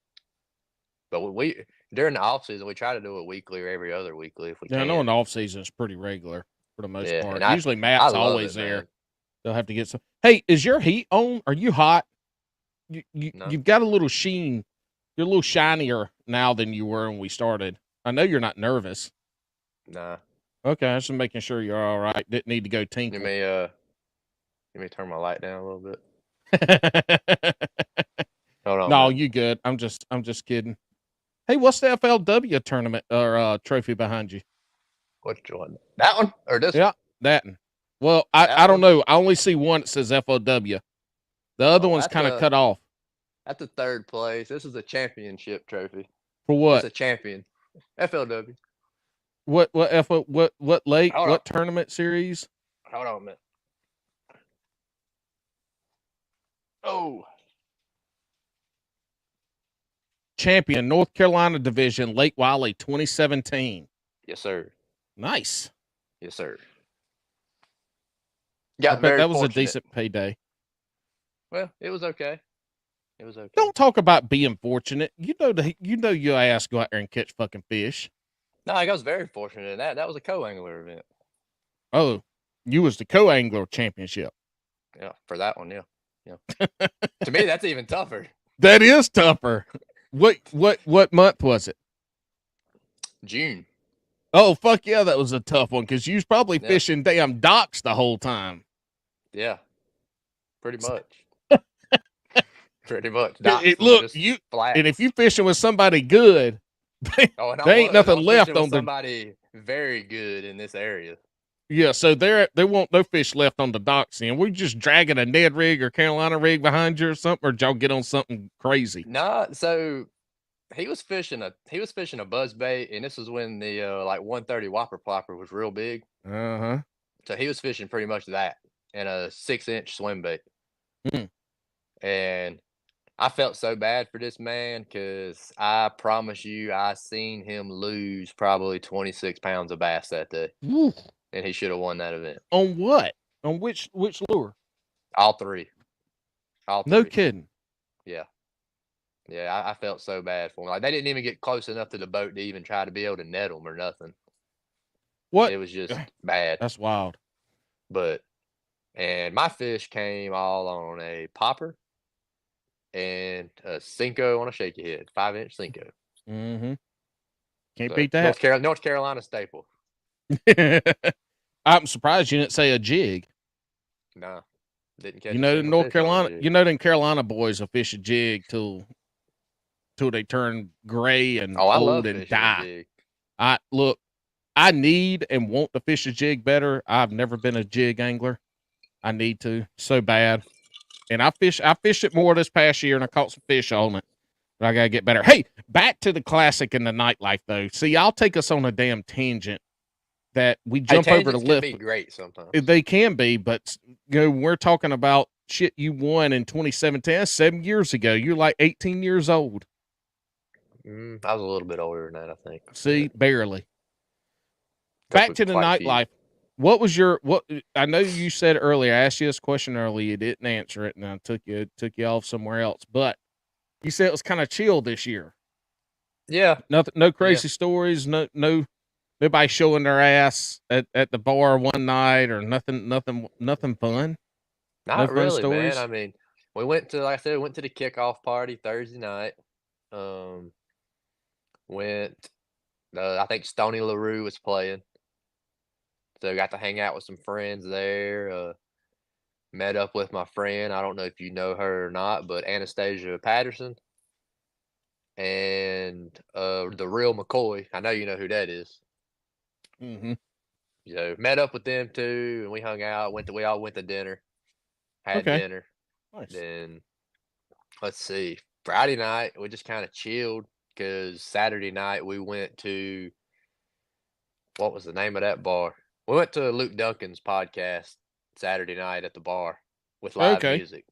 But we during the off season we try to do it weekly or every other weekly if we can. I know in the off season it's pretty regular for the most part. And usually Matt's always there. Man. They'll have to get some. Hey, is your heat on? Are you hot? You've got a little sheen. You're a little shinier now than you were when we started. I know you're not nervous. Nah. Okay, I'm just making sure you're all right. Didn't need to go tinkle. Let me turn my light down a little bit. Hold on. No, you good. I'm just kidding. Hey, what's the FLW tournament or trophy behind you? Which one? That one or this? Yeah, that one. Well, I don't know. I only see one that says FLW. The other one's kind of cut off. That's the 3rd place. This is a championship trophy. For what? It's a champion. FLW. What lake? What tournament series? Hold on a minute. Oh. champion, North Carolina Division, Lake Wiley, 2017. Yes, sir. Nice. Yes, sir. I Got bet very that was a fortunate. decent payday. Well, it was okay. It was okay. Don't talk about being fortunate. You know your ass go out there and catch fucking fish. No, I was very fortunate in that. That was a co-angler event. Oh, you was the co-angler championship. Yeah, for that one, yeah. To me, that's even tougher. That is tougher. What month was it? June. Oh, fuck yeah, that was a tough one because you was probably Yeah. fishing damn docks the whole time. Yeah, pretty much. Pretty much. Look, you flats. and if you fishing with somebody good, there ain't nothing left on the somebody very good in this area. Yeah, so there won't no fish left on the docks. And we just dragging a Ned rig or Carolina rig behind you or something, or did y'all get on something crazy? Nah, so he was fishing a buzz bait, and this was when the like 130 whopper plopper was real big. Uh-huh. So he was fishing pretty much that and a 6-inch swim bait. Mm. And I felt so bad for this man because I promise you, I seen him lose probably 26 pounds of bass that day. Woo. And he should have won that event. On what? On which lure? All three. All three. No kidding. Yeah. Yeah, I felt so bad for him. Like, they didn't even get close enough to the boat to even try to be able to net them or nothing. What? It was just bad. That's wild. And my fish came all on a popper and a Cinco on a shaky head, 5-inch Cinco. Mm-hmm. Can't beat that. North Carolina staple. I'm surprised you didn't say a jig. Nah, didn't catch. You know, them Carolina boys will fish a jig till they turn gray and old and die. I need and want to fish a jig better. I've never been a jig angler. I need to so bad. And I fished it more this past year and I caught some fish on it. But I gotta get better. Hey, back to the classic and the nightlife though. See, I'll take us on a damn tangent that we jump over the lift. Can be great sometimes. They can be, but we're talking about shit you won in 2017. That's 7 years ago. You're like 18 years old. I was a little bit older than that, I think. See, barely. Back to the nightlife. What was I know you said earlier, I asked you this question earlier, you didn't answer it, and I took you off somewhere else. But you said it was kind of chill this year. Yeah. No crazy stories, nobody showing their ass at the bar one night or nothing fun. Not really, man. I mean, we went to, like I said, we went to the kickoff party Thursday night. I think Stoney LaRue was playing. So got to hang out with some friends there. Met up with my friend. I don't know if you know her or not, but Anastasia Patterson. And the real McCoy. I know you know who that is. Mm-hmm. Met up with them too, and we hung out. We all went to dinner. Had dinner. Nice. Then let's see. Friday night we just kind of chilled because Saturday night we went to, what was the name of that bar? We went to Luke Duncan's podcast Saturday night at the bar with live music.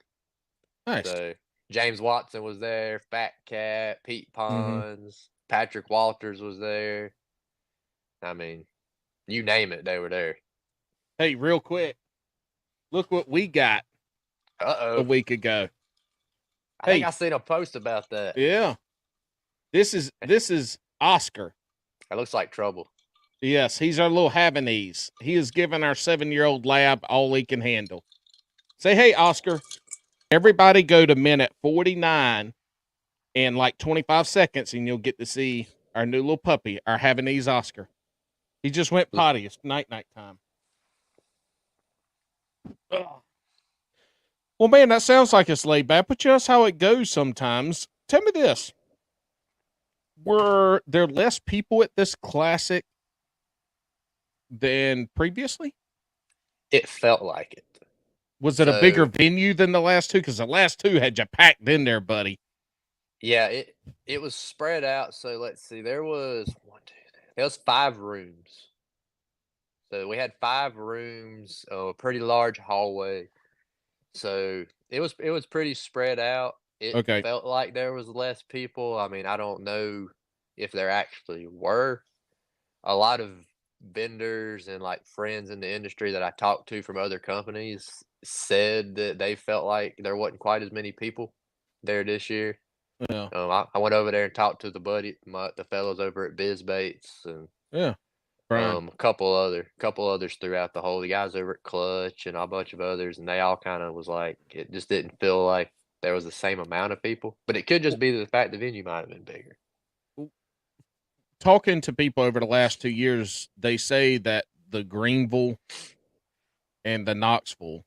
Nice. So James Watson was there, Fat Cat, Pete Pons, Patrick Walters was there. I mean, you name it, they were there. Hey, real quick, look what we got a week ago. I think I seen a post about that. Yeah. This is Oscar. It looks like trouble. Yes, he's our little Havanese. He is giving our 7-year-old lab all he can handle. Say, hey, Oscar, everybody go to minute 49 in like 25 seconds, and you'll get to see our new little puppy, our Havanese Oscar. He just went potty. It's night time. Ugh. Well, man, that sounds like it's laid back, but just how it goes sometimes. Tell me this. Were there less people at this classic than previously? It felt like it. Was it a bigger venue than the last two? Because the last two had you packed in there, buddy. Yeah, it was spread out. So let's see. There was 5 rooms. So we had 5 rooms, a pretty large hallway. So it was pretty spread out. It Okay. felt like there was less people. I mean, I don't know if there actually were. A lot of vendors and like friends in the industry that I talked to from other companies said that they felt like there wasn't quite as many people there this year. Yeah. I went over there and talked to the fellows over at BizBaits and Yeah. Brian. a couple others throughout the guys over at Clutch and a bunch of others, and they all kind of was like it just didn't feel like there was the same amount of people, but it could just be the fact the venue might have been bigger. Talking to people over the last 2 years, they say that the Greenville and the Knoxville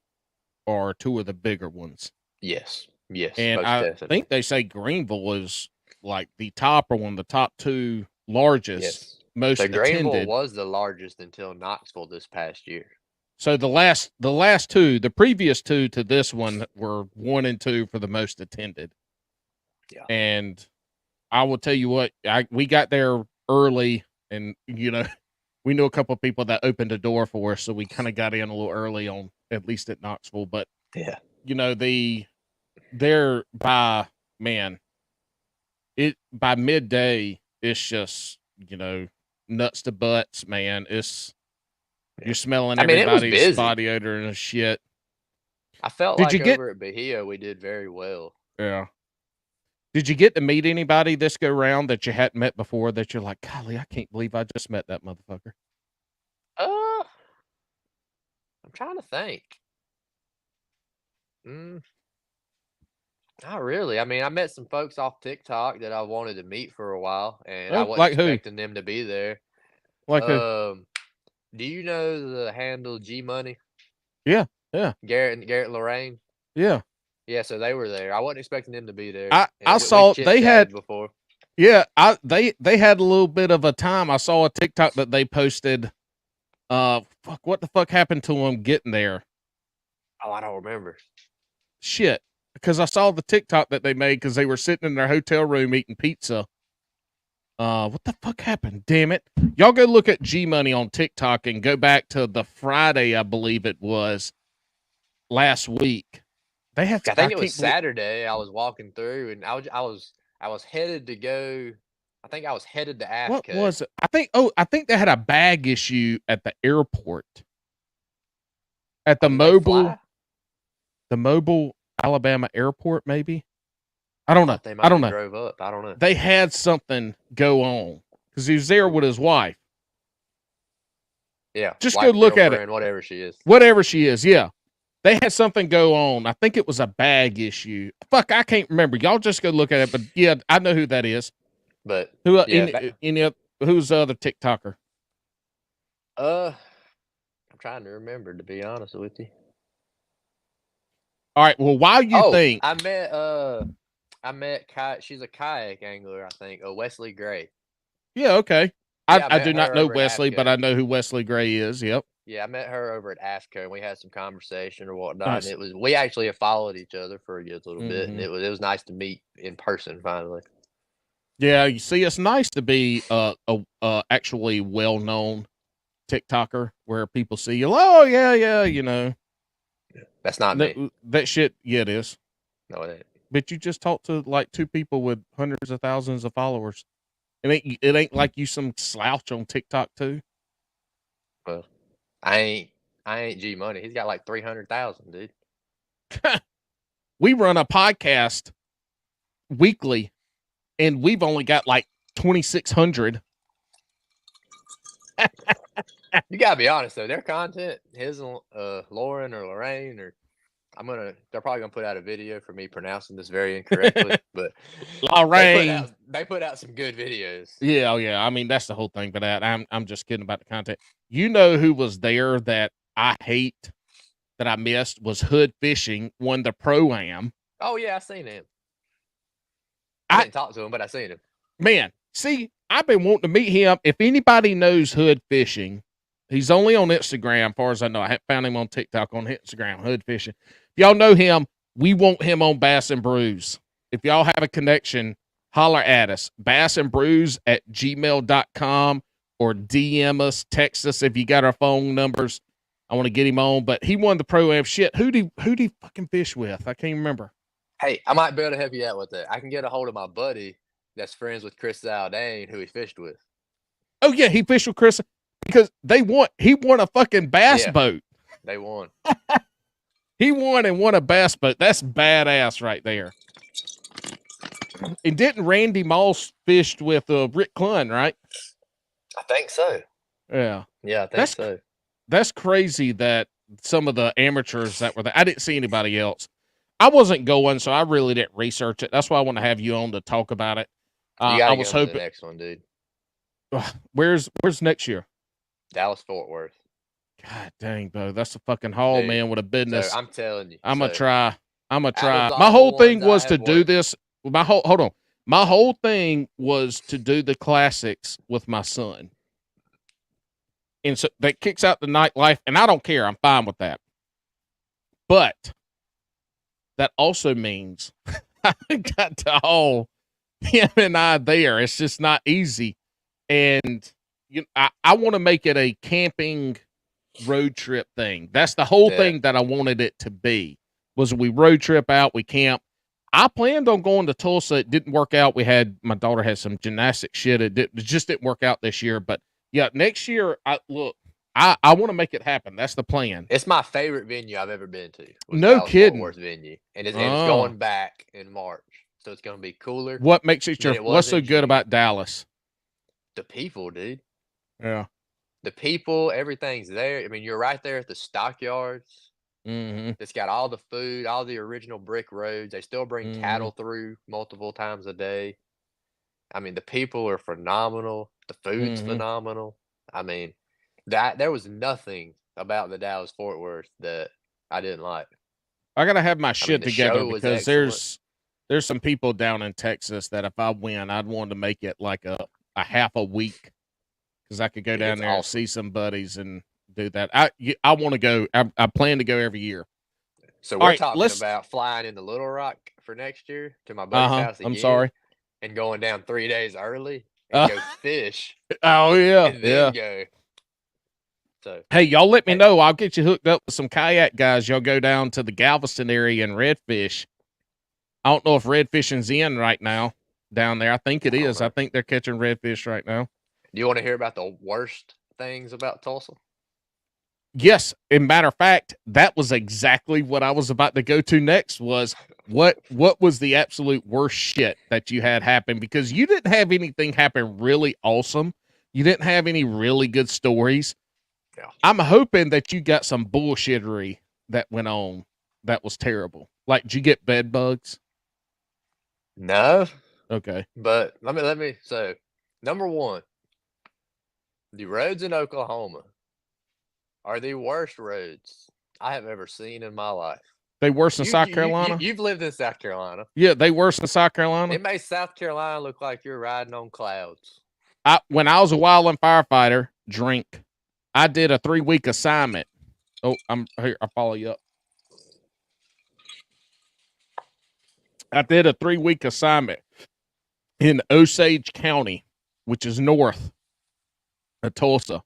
are two of the bigger ones. Yes, And most I definitely. think they say Greenville is like the top or one of the top two largest, Yes, most so Greenville attended. was the largest until Knoxville this past year. So the last two, the previous two to this one were 1 and 2 for the most attended. Yeah. And I will tell you what, we got there early, and we knew a couple of people that opened the door for us, so we kind of got in a little early on, at least at Knoxville. But yeah, they're by midday, it's just nuts to butts, man. You're smelling everybody's body odor and shit. I felt like over at Bahia we did very well. Yeah. Did you get to meet anybody this go round that you hadn't met before that you're like, golly, I can't believe I just met that motherfucker? I'm trying to think. Not really. I mean, I met some folks off TikTok that I wanted to meet for a while, and I wasn't expecting them to be there. Like who? Do you know the handle G Money? Yeah. Garrett and Lorraine. Yeah. Yeah, so they were there. I wasn't expecting them to be there. I saw they had before. Yeah, they had a little bit of a time. I saw a TikTok that they posted. What the fuck happened to them getting there? Oh, I don't remember. Shit, because I saw the TikTok that they made because they were sitting in their hotel room eating pizza. What the fuck happened? Damn it! Y'all go look at G Money on TikTok and go back to the Friday, I believe it was, last week. They had. I think it was Saturday. I was walking through, and I was headed to go. I think I was headed to Asco. What was it? I think they had a bag issue at the airport. At the Mobile Alabama airport, maybe. I don't know. I don't know. Drove up. I don't know. They had something go on because he was there with his wife. Yeah. Just go look at it. Whatever she is. Yeah. They had something go on. I think it was a bag issue. Fuck, I can't remember. Y'all just go look at it. But yeah, I know who that is. But who's the other TikToker? I'm trying to remember, to be honest with you. All right. Well, while you think, I met she's a kayak angler, I think. Wesley Gray. Yeah. Okay. Yeah, I do not know Wesley, but I know who Wesley Gray is. Yep. Yeah, I met her over at AFCO, and we had some conversation or whatnot. Nice. And we actually have followed each other for a little bit, and it was nice to meet in person finally. Yeah, you see, it's nice to be a actually well-known TikToker where people see you. Oh yeah, That's not me. That shit. Yeah, it is. No, it ain't. But you just talked to like 2 people with hundreds of thousands of followers. It ain't like you some slouch on TikTok too. Well, I ain't G Money. He's got like 300,000, dude. We run a podcast weekly, and we've only got like 2,600. You gotta be honest though. Their content, his and Lauren or Lorraine, or they're probably gonna put out a video for me pronouncing this very incorrectly, but Lorraine, they put out some good videos. Yeah, I mean, that's the whole thing. But I'm just kidding about the content. You know who was there that I hate that I missed was Hood Fishing, won the Pro-Am. Oh yeah, I seen him. I didn't talk to him, but I seen him. Man, see, I've been wanting to meet him. If anybody knows Hood Fishing, he's only on Instagram, as far as I know. I haven't found him on TikTok. On Instagram, Hood Fishing. If y'all know him, we want him on Bass and Brews. If y'all have a connection, holler at us. bassandbrews@gmail.com or DM us, text us if you got our phone numbers. I want to get him on. But he won the Pro-Am. Shit, who'd he fucking fish with? I can't remember. Hey, I might be able to help you out with that. I can get a hold of my buddy that's friends with Chris Zaldane, who he fished with. Oh yeah, he fished with Chris because he won a fucking bass boat. They won. He won and won a bass boat. That's badass right there. And didn't Randy Moss fished with Rick Clunn, right? I think so. Yeah. Yeah, I think so. That's crazy that some of the amateurs that were there, I didn't see anybody else. I wasn't going, so I really didn't research it. That's why I want to have you on to talk about it. You gotta I was hoping the next one, dude. Where's next year? Dallas Fort Worth. God dang, Bo, that's a fucking haul, dude, man, with a business. So I'm telling you. I'm gonna try. My whole thing was to do this. Hold on. My whole thing was to do the classics with my son. And so that kicks out the nightlife, and I don't care. I'm fine with that. But that also means I got to haul him and I there. It's just not easy. And I want to make it a camping road trip thing. That's the whole thing that I wanted it to be. Was we road trip out, we camp. I planned on going to Tulsa. It didn't work out. My daughter had some gymnastic shit. It just didn't work out this year. But yeah, next year, I want to make it happen. That's the plan. It's my favorite venue I've ever been to. No kidding. Fort Worth venue, and it's going back in March, so it's going to be cooler. What makes it what's so good about Dallas? The people, dude. Yeah. The people, everything's there. I mean, you're right there at the stockyards. Mm-hmm. It's got all the food, all the original brick roads. They still bring cattle through multiple times a day. I mean, the people are phenomenal. The food's phenomenal. I mean, there was nothing about the Dallas Fort Worth that I didn't like. I gotta have my shit together because there's some people down in Texas that if I win, I'd want to make it like a half a week because I could go down there and see some buddies and do that. I want to go. I plan to go every year. So we're talking about flying into Little Rock for next year to my buddy's house again. I'm sorry. And going down 3 days early and go fish. Oh yeah, and then go. So hey, y'all let me know. I'll get you hooked up with some kayak guys. Y'all go down to the Galveston area and redfish. I don't know if redfishing's in right now down there. I think it is. I think they're catching redfish right now. Do you want to hear about the worst things about Tulsa? Yes. In matter of fact, that was exactly what I was about to go to next was what was the absolute worst shit that you had happen? Because you didn't have anything happen really awesome. You didn't have any really good stories. Yeah. I'm hoping that you got some bullshittery that went on that was terrible. Like, did you get bed bugs? No. Okay. But let me so number one, the roads in Oklahoma are the worst roads I have ever seen in my life. They worse than South Carolina? You've lived in South Carolina. Yeah, they worse than South Carolina? It makes South Carolina look like you're riding on clouds. When I was a wildland firefighter, I did a 3-week assignment. Oh, I'm here. I'll follow you up. I did a 3-week assignment in Osage County, which is north of Tulsa.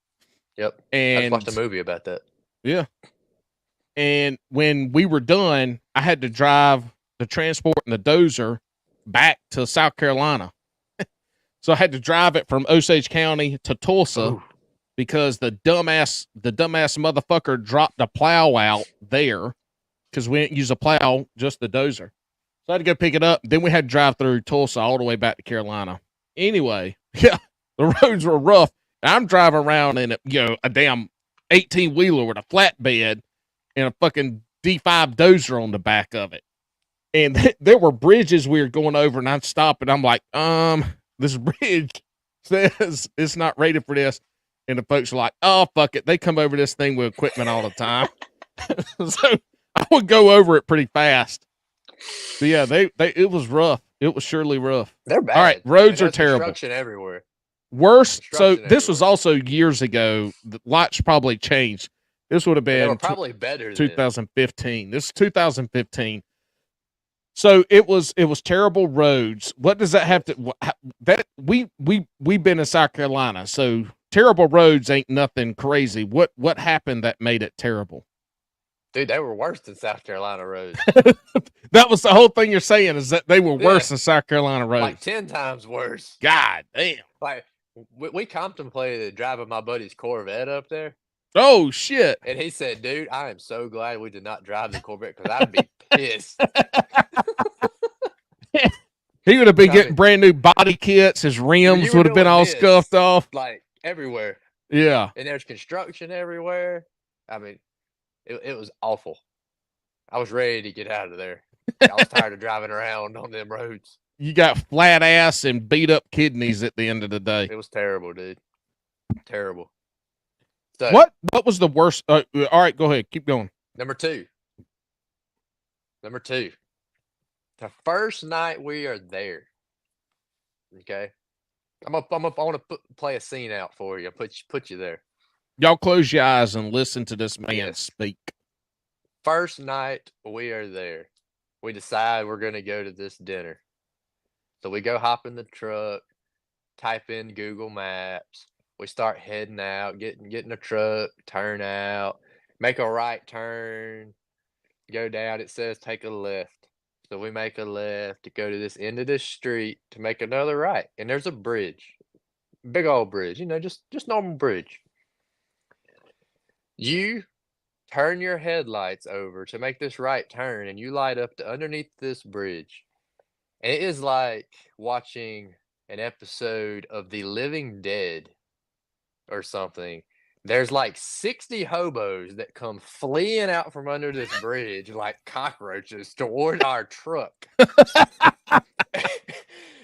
Yep. And I watched a movie about that. Yeah. And when we were done, I had to drive the transport and the dozer back to South Carolina. So I had to drive it from Osage County to Tulsa because the dumbass motherfucker dropped a plow out there because we didn't use a plow, just the dozer. So I had to go pick it up. Then we had to drive through Tulsa all the way back to Carolina. Anyway, yeah, the roads were rough. I'm driving around in a damn 18-wheeler with a flatbed and a fucking D5 dozer on the back of it. And there were bridges we were going over, and I'd stop, and I'm like, this bridge says it's not rated for this. And the folks are like, oh, fuck it. They come over this thing with equipment all the time. So I would go over it pretty fast. But yeah, it was rough. It was surely rough. They're bad. All right, roads are terrible. Construction everywhere. Worse. So this was also years ago. The lots probably changed. This would have been they were probably better. 2015. This is 2015. So it was terrible roads. What does that have to? That we've been in South Carolina, so terrible roads ain't nothing crazy. What happened that made it terrible? Dude, they were worse than South Carolina roads. That was the whole thing you're saying, is that they were worse Yeah. than South Carolina roads. Like 10 times worse. God damn. Like, we contemplated driving my buddy's Corvette up there. Oh, shit. And he said, dude, I am so glad we did not drive the Corvette because I'd be pissed. He would have been getting brand new body kits. His rims would have been all scuffed off. Like, everywhere. Yeah. And there's construction everywhere. I mean, it was awful. I was ready to get out of there. I was tired of driving around on them roads. You got flat ass and beat up kidneys at the end of the day. It was terrible, dude. Terrible. So, What was the worst? All right, go ahead. Keep going. Number two. The first night we are there. Okay. I want to play a scene out for you. Put you there. Y'all close your eyes and listen to this man speak. First night we are there. We decide we're going to go to this dinner. So we go hop in the truck, type in Google Maps. We start heading out, getting a truck, turn out, make a right turn, go down. It says take a left. So we make a left to go to this end of this street to make another right. And there's a bridge. Big old bridge, just normal bridge. You turn your headlights over to make this right turn, and you light up to underneath this bridge. And it is like watching an episode of The Living Dead or something. There's like 60 hobos that come fleeing out from under this bridge like cockroaches toward our truck.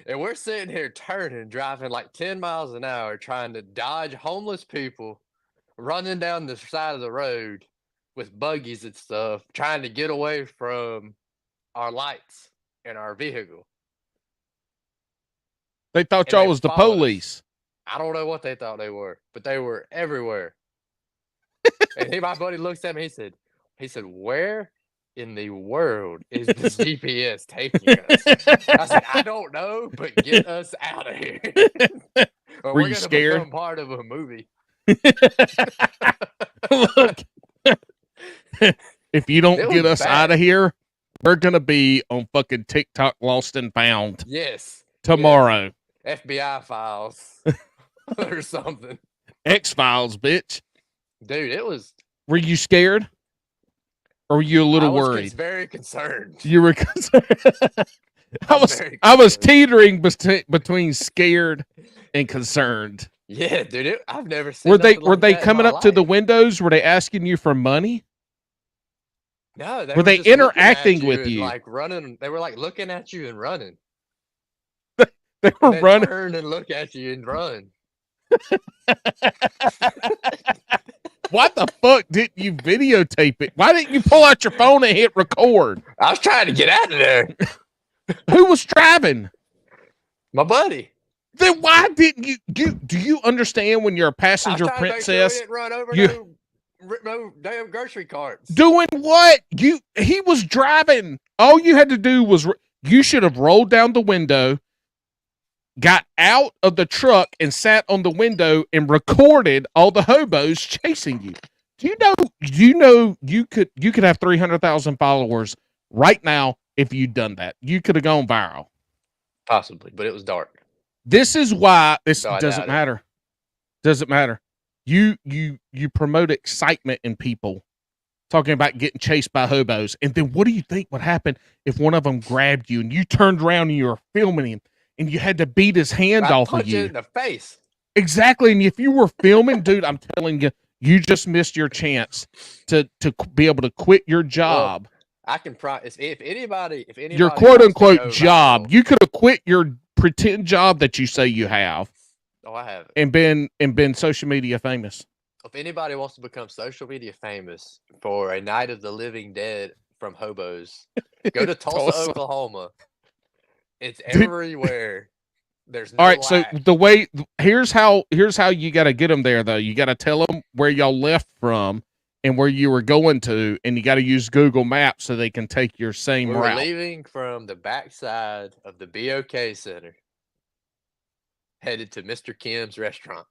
And we're sitting here driving like 10 miles an hour, trying to dodge homeless people running down the side of the road with buggies and stuff, trying to get away from our lights in our vehicle. They thought y'all was the police. I don't know what they thought they were, but they were everywhere. And my buddy looks at me, he said, where in the world is this GPS taking us? I said, I don't know, but get us out of here. Or Were we're you gonna scared? become part of a movie. Look, if you don't get us out of here, we're gonna be on fucking TikTok Lost and Found. Yes. Tomorrow. Yes. FBI files or something. X-Files, bitch. Dude, it was. Were you scared? Or were you a little worried? I was very concerned. You were concerned. I was teetering between scared and concerned. Yeah, dude. I've never seen. Were they coming up to the windows? Were they asking you for money? No, were they interacting with you? Like running, they were like looking at you and running. They were running. Turn and look at you and run. Why the fuck didn't you videotape it? Why didn't you pull out your phone and hit record? I was trying to get out of there. Who was driving? My buddy. Then why didn't you? Do you understand when you're a passenger princess? Sure run over no damn grocery carts. Doing what? He was driving. All you had to do was you should have rolled down the window, got out of the truck and sat on the window and recorded all the hobos chasing you. Do you know you could have 300,000 followers right now if you'd done that. You could have gone viral. Possibly, but it was dark. This is why doesn't matter. Doesn't matter. You promote excitement in people talking about getting chased by hobos. And then what do you think would happen if one of them grabbed you and you turned around and you were filming him and you had to beat his hand off of you? In the face. Exactly. And if you were filming, dude, I'm telling you, you just missed your chance to be able to quit your job. Well, I can promise if anybody your quote unquote job, you could have quit your pretend job that you say you have. Oh, I have. And been social media famous. If anybody wants to become social media famous for a night of the living dead from hobos, go to Tulsa, Oklahoma. It's everywhere. There's no all right. lack. So here's how you got to get them there though. You got to tell them where y'all left from and where you were going to, and you got to use Google Maps so they can take your same route. We're leaving from the backside of the BOK Center, headed to Mr. Kim's restaurant.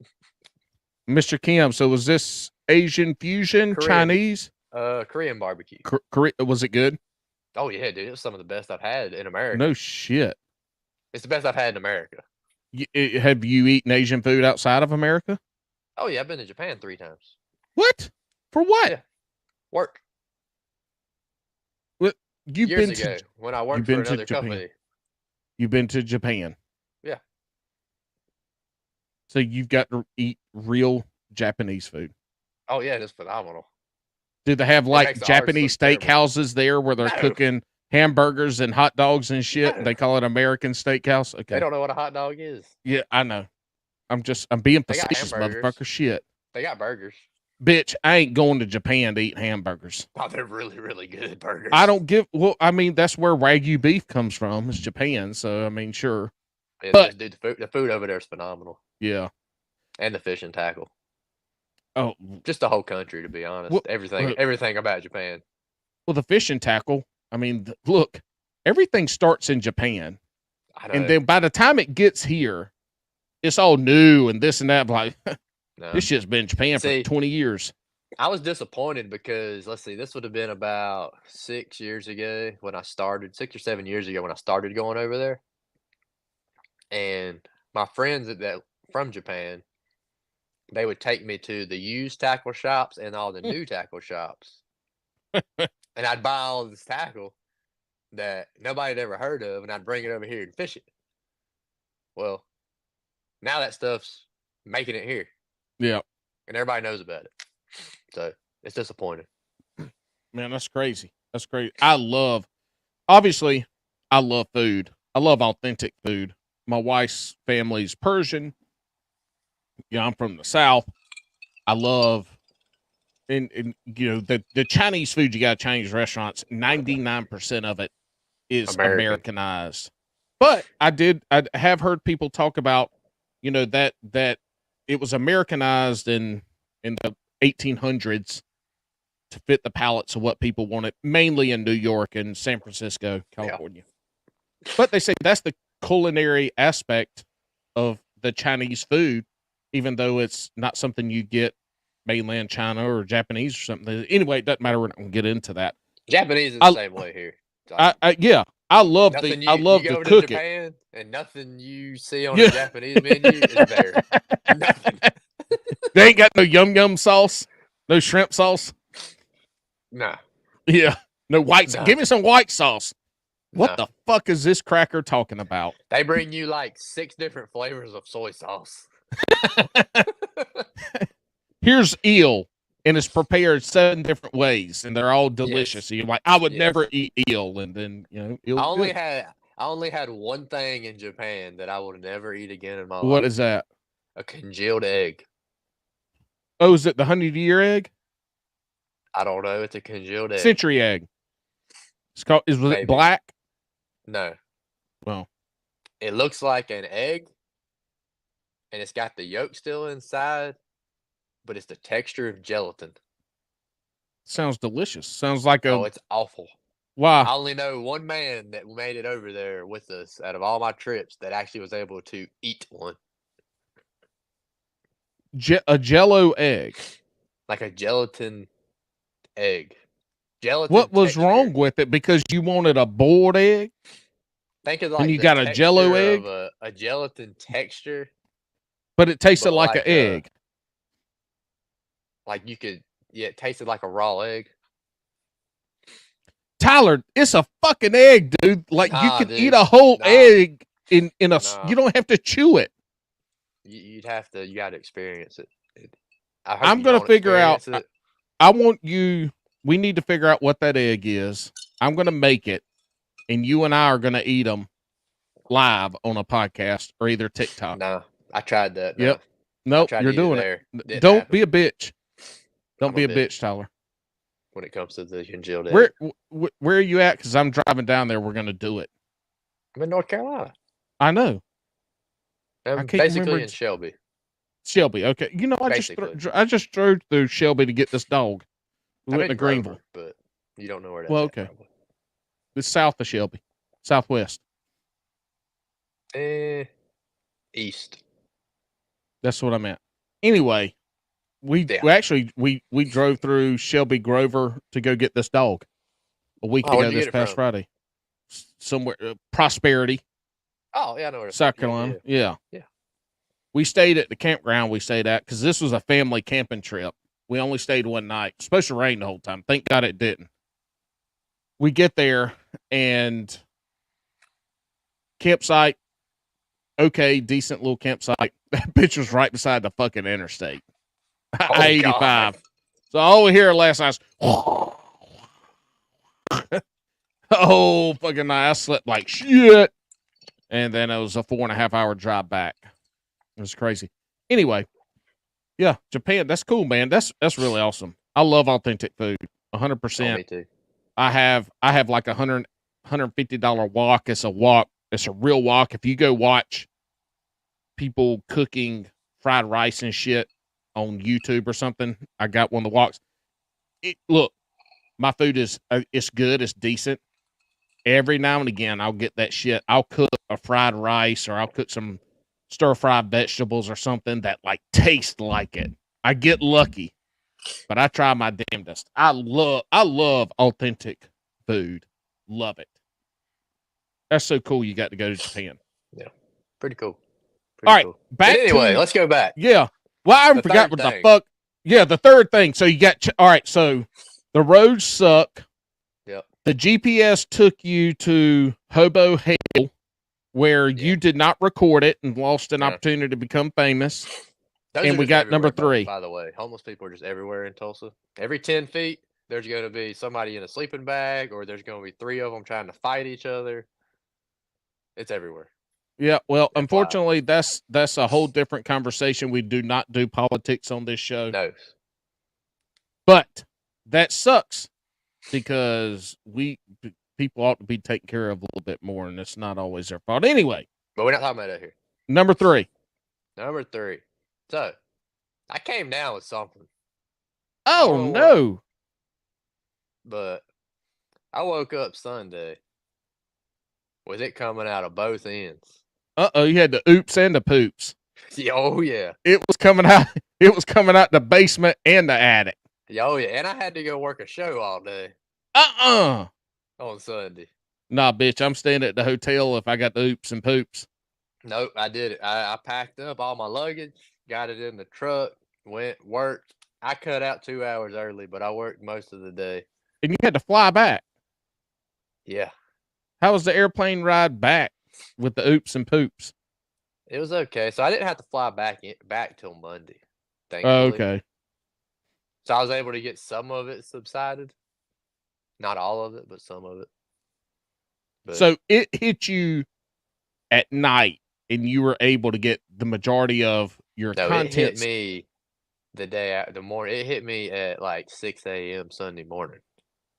Mr. Kim. So was this Asian fusion, Korean. Chinese? Korean barbecue. Was it good? Oh yeah, dude, it was some of the best I've had in America. No shit. It's the best I've had in America. Have you eaten Asian food outside of America? Oh yeah, I've been to Japan 3 times. What? For what? Yeah. Work. What? You've Years been ago, to when I worked you've for been to another Japan. company. You've been to Japan. Yeah. So you've got to eat real Japanese food. Oh yeah, it's phenomenal. Do they have It like makes the arts Japanese look terrible. steakhouses there where they're No. cooking hamburgers and hot dogs and shit? No. They call it American steakhouse. Okay. They don't know what a hot dog is. Yeah, I know. I'm being They got facetious, hamburgers. motherfucker. Shit. They got burgers. Bitch, I ain't going to Japan to eat hamburgers. Oh, they're really, really good burgers. I don't give. Well, I mean, that's where Wagyu beef comes from. It's Japan, so I mean, sure. Yeah, But dude, the food over there is phenomenal, yeah. and the fish and tackle. Oh, Just the whole country, to be honest. Well, everything about Japan. well, the fishing tackle. I mean, look, everything starts in Japan, I know. and then by the time it gets here, it's all new and this and that. Like No. this shit's been in Japan for 20 years. I was disappointed because let's see, this would have been about 6 years ago when I started, 6 or 7 years ago when I started going over there, and my friends that from Japan, they would take me to the used tackle shops and all the new tackle shops, and I'd buy all this tackle that nobody had ever heard of, and I'd bring it over here and fish it. Well, now that stuff's making it here, Yeah, and everybody knows about it. So it's disappointing. man, that's crazy. That's crazy. Obviously, I love food. I love authentic food. My wife's family's Persian. Yeah, I'm from the South. I love, and you know, the Chinese food you got at Chinese restaurants, 99% of it is Americanized. But I have heard people talk about, you know, that it was Americanized in the 1800s to fit the palates of what people wanted, mainly in New York and San Francisco, California. Yeah. But they say that's the culinary aspect of the Chinese food, even though it's not something you get mainland China or Japanese or something. Anyway, it doesn't matter. We're not going to get into that. Japanese is the same way here. Yeah, I love the cooking. Japan and nothing you see on the Japanese menu is there. Nothing. They ain't got no yum sauce, no shrimp sauce. Nah. Yeah, no white. Nah. Give me some white sauce. What the fuck is this cracker talking about? They bring you like 6 different flavors of soy sauce. Here's eel, and it's prepared 7 different ways, and they're all delicious. Yes. So you're like, I would never eat eel, and then I only had one thing in Japan that I will never eat again in my life. What is that? A congealed egg. Oh, is it the 100-year egg? I don't know. It's a congealed egg. Century egg. It's called. Was it black? No. Well, it looks like an egg, and it's got the yolk still inside, but it's the texture of gelatin. Sounds delicious. Sounds like Oh, it's awful. Why? I only know one man that made it over there with us out of all my trips that actually was able to eat one. A Jello egg. Like a gelatin egg. Gelatin. What was wrong with it? Because you wanted a boiled egg? Think of like and you got a Jello egg? A gelatin texture. But it tasted like an egg. Like it tasted like a raw egg. Tyler, it's a fucking egg, dude. Like you can eat a whole egg in a. You don't have to chew it. You got to experience it. I'm gonna figure out. I want you. We need to figure out what that egg is. I'm gonna make it, and you and I are gonna eat them live on a podcast or either TikTok. No, I tried that. Yep. Nope, you're doing it. Don't be a bitch. Don't be a bitch, Tyler. When it comes to the congealed egg. Where are you at? Because I'm driving down there. We're gonna do it. I'm in North Carolina. I know. I'm basically in Shelby. Shelby, okay. You know, I just drove through Shelby to get this dog. We went to Greenville, but you don't know where that's well, okay. Probably. It's south of Shelby, southwest. East. That's what I meant. Anyway, we drove through Shelby Grover to go get this dog a week ago this past Friday. Somewhere, Prosperity. Oh, yeah, I know where. South Carolina. Yeah. We stayed at the campground we stayed at because this was a family camping trip. We only stayed one night. It was supposed to rain the whole time. Thank God it didn't. We get there and campsite, okay, decent little campsite. That bitch was right beside the fucking interstate. I-85. God. So all we hear last night was, oh, fucking night. I slept like shit. And then it was a 4.5 hour drive back. It was crazy. Anyway, yeah, Japan. That's cool, man. That's really awesome. I love authentic food. 100%. Me too. I have like $150 wok. It's a wok. It's a real wok. If you go watch people cooking fried rice and shit on YouTube or something, I got one of the woks. Look, my food is it's good. It's decent. Every now and again, I'll get that shit. I'll cook a fried rice or I'll cook some stir-fried vegetables or something that like taste like it. I get lucky, but I try my damnedest. I love authentic food. Love it. That's so cool. You got to go to Japan. Yeah, pretty cool. All right, back. Anyway, let's go back. Yeah. Well, I forgot what the fuck. Yeah, the third thing. So you got all right. So the roads suck. Yep. The GPS took you to Hobo Hell, where you did not record it and lost an opportunity to become famous. And we got number 3. By the way, homeless people are just everywhere in Tulsa. Every 10 feet, there's going to be somebody in a sleeping bag, or there's going to be 3 of them trying to fight each other. It's everywhere. Yeah, well, unfortunately, that's a whole different conversation. We do not do politics on this show. No. But that sucks because people ought to be taken care of a little bit more, and it's not always their fault. Anyway. But we're not talking about that here. Number 3. So, I came down with something. Oh, no. But I woke up Sunday with it coming out of both ends. Uh-oh, you had the oops and the poops. Oh, yeah. It was coming out the basement and the attic. Oh, yeah. And I had to go work a show all day. On Sunday. Nah, bitch, I'm staying at the hotel if I got the oops and poops. Nope, I did it. I packed up all my luggage, got it in the truck, worked. I cut out 2 hours early, but I worked most of the day. And you had to fly back. Yeah. How was the airplane ride back with the oops and poops? It was okay. So I didn't have to fly back till Monday. Thankfully. Okay. So I was able to get some of it subsided. Not all of it, but some of it. So it hit you at night, and you were able to get the majority of your contents. It hit me the day after the morning. It hit me at like 6 a.m. Sunday morning.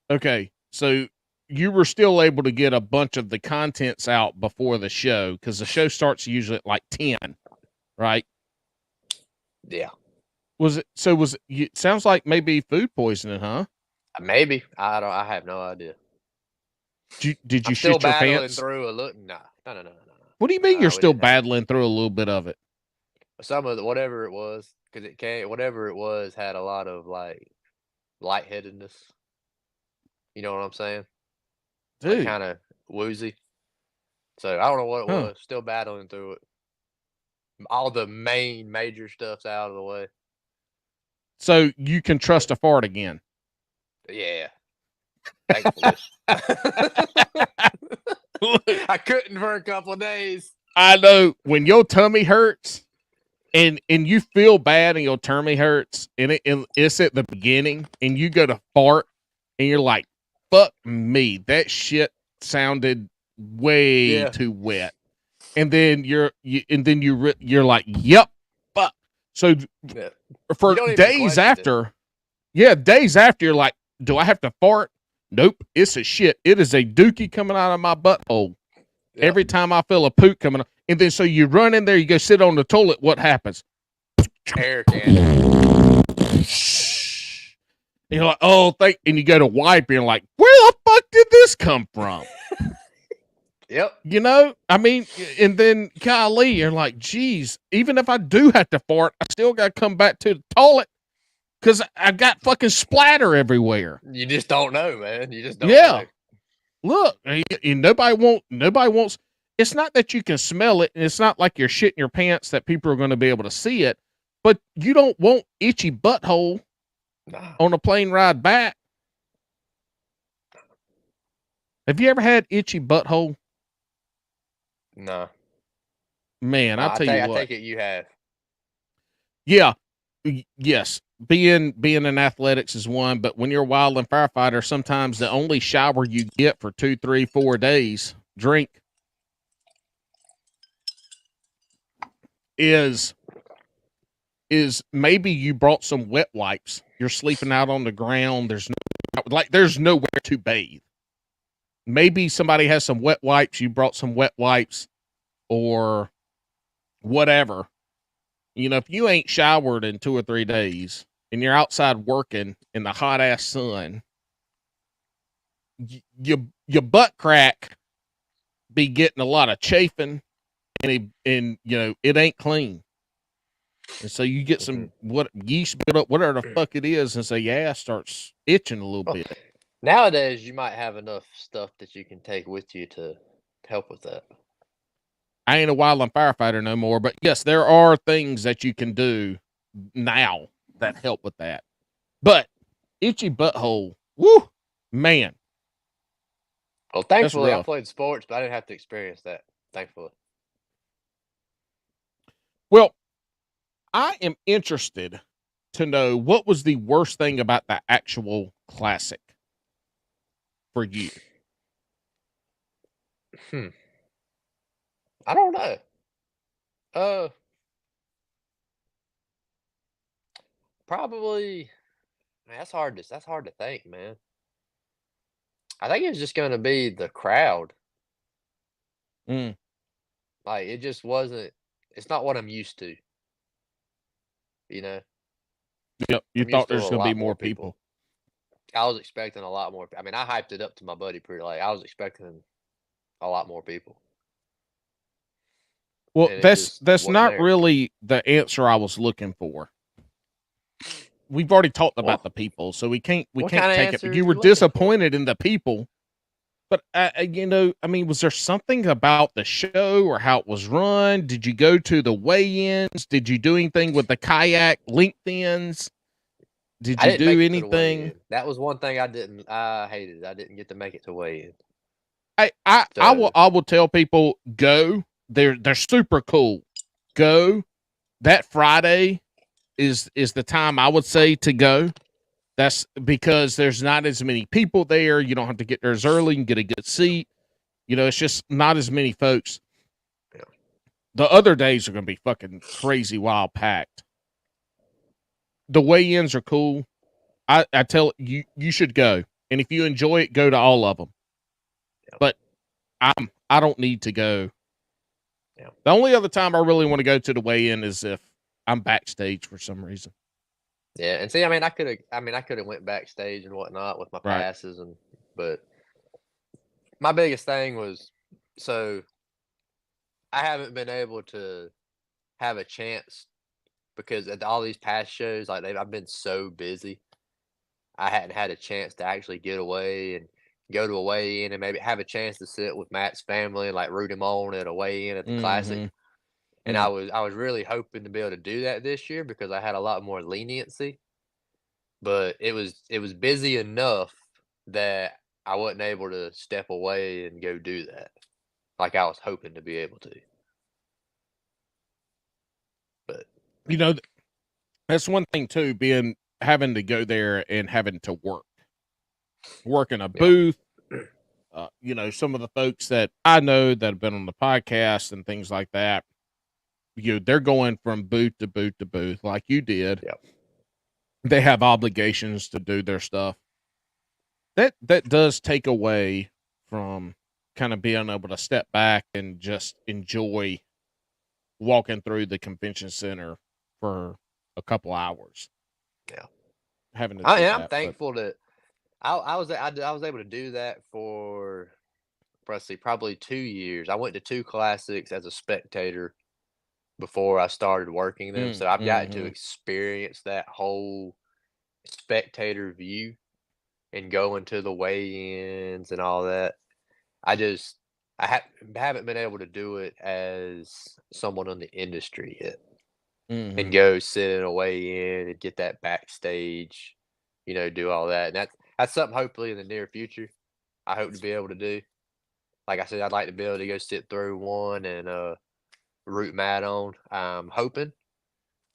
Okay, so you were still able to get a bunch of the contents out before the show, because the show starts usually at like 10, right? Yeah. It sounds like maybe food poisoning, huh? Maybe. I have no idea. Did you shit your pants? Through a look? No. What do you mean you're still battling through a little bit of it? Some of whatever it was, because whatever it was had a lot of like lightheadedness. You know what I'm saying? Dude. Like, kind of woozy. So I don't know what it was. Still battling through it. All the major stuff's out of the way. So you can trust a fart again. Yeah. Thankfully. I couldn't for a couple of days. I know when your tummy hurts and you feel bad and your tummy hurts and it's at the beginning and you go to fart and you're like, fuck me. That shit sounded way too wet. And then you're like, yep, fuck. So for days after, you're like, do I have to fart? Nope, it's a shit. It is a dookie coming out of my butthole every time I feel a poop coming up. And then so you run in there, you go sit on the toilet. What happens? Air cannon. You're like, oh, and you go to wipe, and you're like, where the fuck did this come from? Yep. You know, I mean, and then golly, you're like, geez, even if I do have to fart, I still got to come back to the toilet. because I've got fucking splatter everywhere. You just don't know, man. You just don't Yeah. know. Look, nobody wants. It's not that you can smell it, and it's not like you're shitting your pants that people are going to be able to see it, but you don't want itchy butthole Nah. on a plane ride back. Have you ever had itchy butthole? No. Man, I'll tell you I what. take it you have. Yeah, yes. Being in athletics is one, but when you're a wildland firefighter, sometimes the only shower you get for 2, 3, 4 days, drink, is maybe you brought some wet wipes. You're sleeping out on the ground. There's nowhere to bathe. Maybe somebody has some wet wipes. You brought some wet wipes or whatever. You know, if you ain't showered in 2 or 3 days and you're outside working in the hot ass sun, your butt crack be getting a lot of chafing, and you know it ain't clean. And so you get some what yeast build up, whatever the fuck it is, and so your ass starts itching a little bit. Nowadays, you might have enough stuff that you can take with you to help with that. I ain't a wildland firefighter no more, but yes, there are things that you can do now that help with that. But itchy butthole, woo, man. Well, thankfully, I rough. played sports, but I didn't have to experience that. Thankfully. Well, I am interested to know what was the worst thing about the actual classic for you. I don't know. Probably. Man, that's hard to think, man. I think it's just going to be the crowd. Mm. Like it just wasn't. It's not what I'm used to. You know. Yep, you I'm used thought to a there's going to be lot more people. I was expecting a lot more. I mean, I hyped it up to my buddy pretty like I was expecting a lot more people. Well, And that's not there. really the answer I was looking for. We've already talked about the people, so we can't take it. But you were disappointed in the people. But you know, I mean, was there something about the show or how it was run? Did you go to the weigh-ins? Did you do anything with the kayak length-ins? Did you do anything? That was one thing I hated. I didn't get to make it to weigh-in. I will tell people go. They're super cool. Go. That Friday is the time I would say to go. That's because there's not as many people there. You don't have to get there as early and get a good seat. You know, it's just not as many folks. Yeah. The other days are going to be fucking crazy wild packed. The weigh-ins are cool. I tell you, you should go. And if you enjoy it, go to all of them. Yeah. But I don't need to go. Yeah. The only other time I really want to go to the weigh-in is if I'm backstage for some reason. Yeah, and see, I mean, I could have went backstage and whatnot with my passes, but my biggest thing was, so I haven't been able to have a chance because at all these past shows, like I've been so busy, I hadn't had a chance to actually get away and go to a weigh-in and maybe have a chance to sit with Matt's family and like root him on at a weigh-in at the Classic. And I was really hoping to be able to do that this year because I had a lot more leniency. But it was busy enough that I wasn't able to step away and go do that like I was hoping to be able to. But you know, that's one thing too, having to go there and having to work in a booth. You know, some of the folks that I know that have been on the podcast and things like that, you know, they're going from booth to booth to booth like you did. Yep. They have obligations to do their stuff. That does take away from kind of being able to step back and just enjoy walking through the convention center for a couple hours. Yeah. Having to I'm thankful that I was able to do that for let's see, probably 2 years. I went to 2 classics as a spectator before I started working them, so I've gotten to experience that whole spectator view and going to the weigh-ins and all that. I just haven't been able to do it as someone in the industry yet, and Mhm. go sit in a weigh-in and get that backstage, do all that. And that's something hopefully in the near future I hope to be able to do. Like I said, I'd like to be able to go sit through one and root Matt on. I'm hoping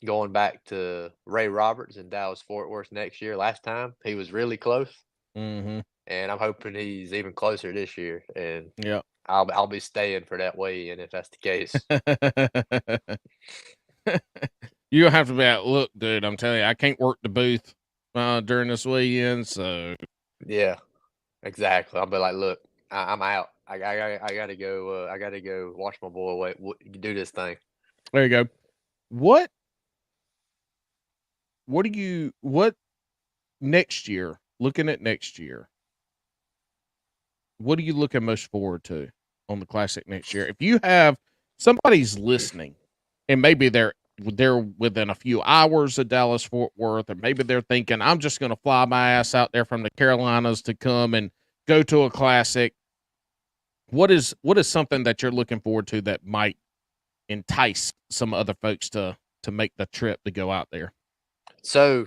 going back to Ray Roberts in Dallas Fort Worth next year. Last time he was really close, Mhm. and I'm hoping he's even closer this year. And Yep. I'll be staying for that weigh-in if that's the case. You have to be like, look, dude, I'm telling you, I can't work the booth during this weekend, so Yeah, exactly. I'll be like, look, I'm out. I gotta go. I gotta go watch my boy. Do this thing. there you go. What what next year, looking at next year, what are you looking most forward to on the Classic next year? If you have somebody's listening and maybe they're within a few hours of Dallas Fort Worth, or maybe they're thinking, I'm just going to fly my ass out there from the Carolinas to come and go to a Classic. What is something that you're looking forward to that might entice some other folks to make the trip to go out there? So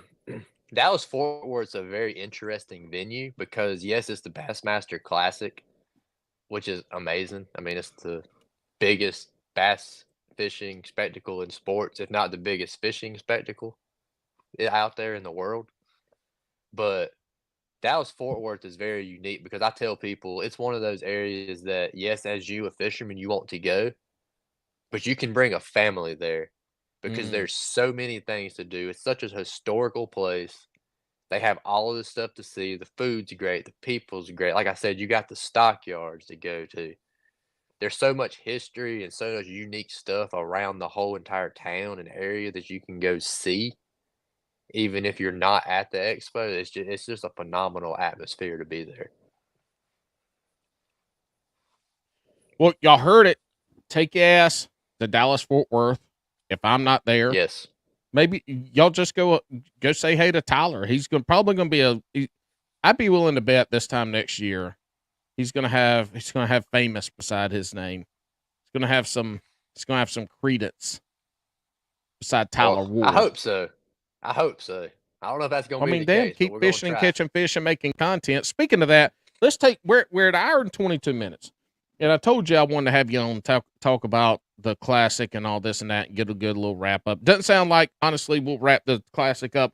Dallas Fort Worth's a very interesting venue because yes, it's the Bassmaster Classic, which is amazing. I mean, it's the biggest bass fishing spectacle in sports, if not the biggest fishing spectacle out there in the world. But Dallas Fort Worth is very unique because I tell people it's one of those areas that, yes, as you, a fisherman, you want to go, but you can bring a family there because Mm, there's so many things to do. It's such a historical place. They have all of this stuff to see. The food's great. The people's great. Like I said, you got the stockyards to go to. There's so much history and so much unique stuff around the whole entire town and area that you can go see, even if you're not at the expo. It's just a phenomenal atmosphere to be there. well, y'all heard it. Take your ass to Dallas Fort Worth. If I'm not there, Yes. maybe y'all just go say hey to Tyler. Probably gonna be I'd be willing to bet this time next year he's gonna have famous beside his name. He's gonna have some credence beside Tyler Well, I Ward. hope so. I hope so. I don't know if that's gonna I be mean, the damn, case, but keep we're gonna fishing and try. catching fish and making content. Speaking of that, we're at an hour and 22 minutes. And I told you I wanted to have you on talk about the Classic and all this and that and get a good little wrap up. Doesn't sound like, honestly, we'll wrap the Classic up.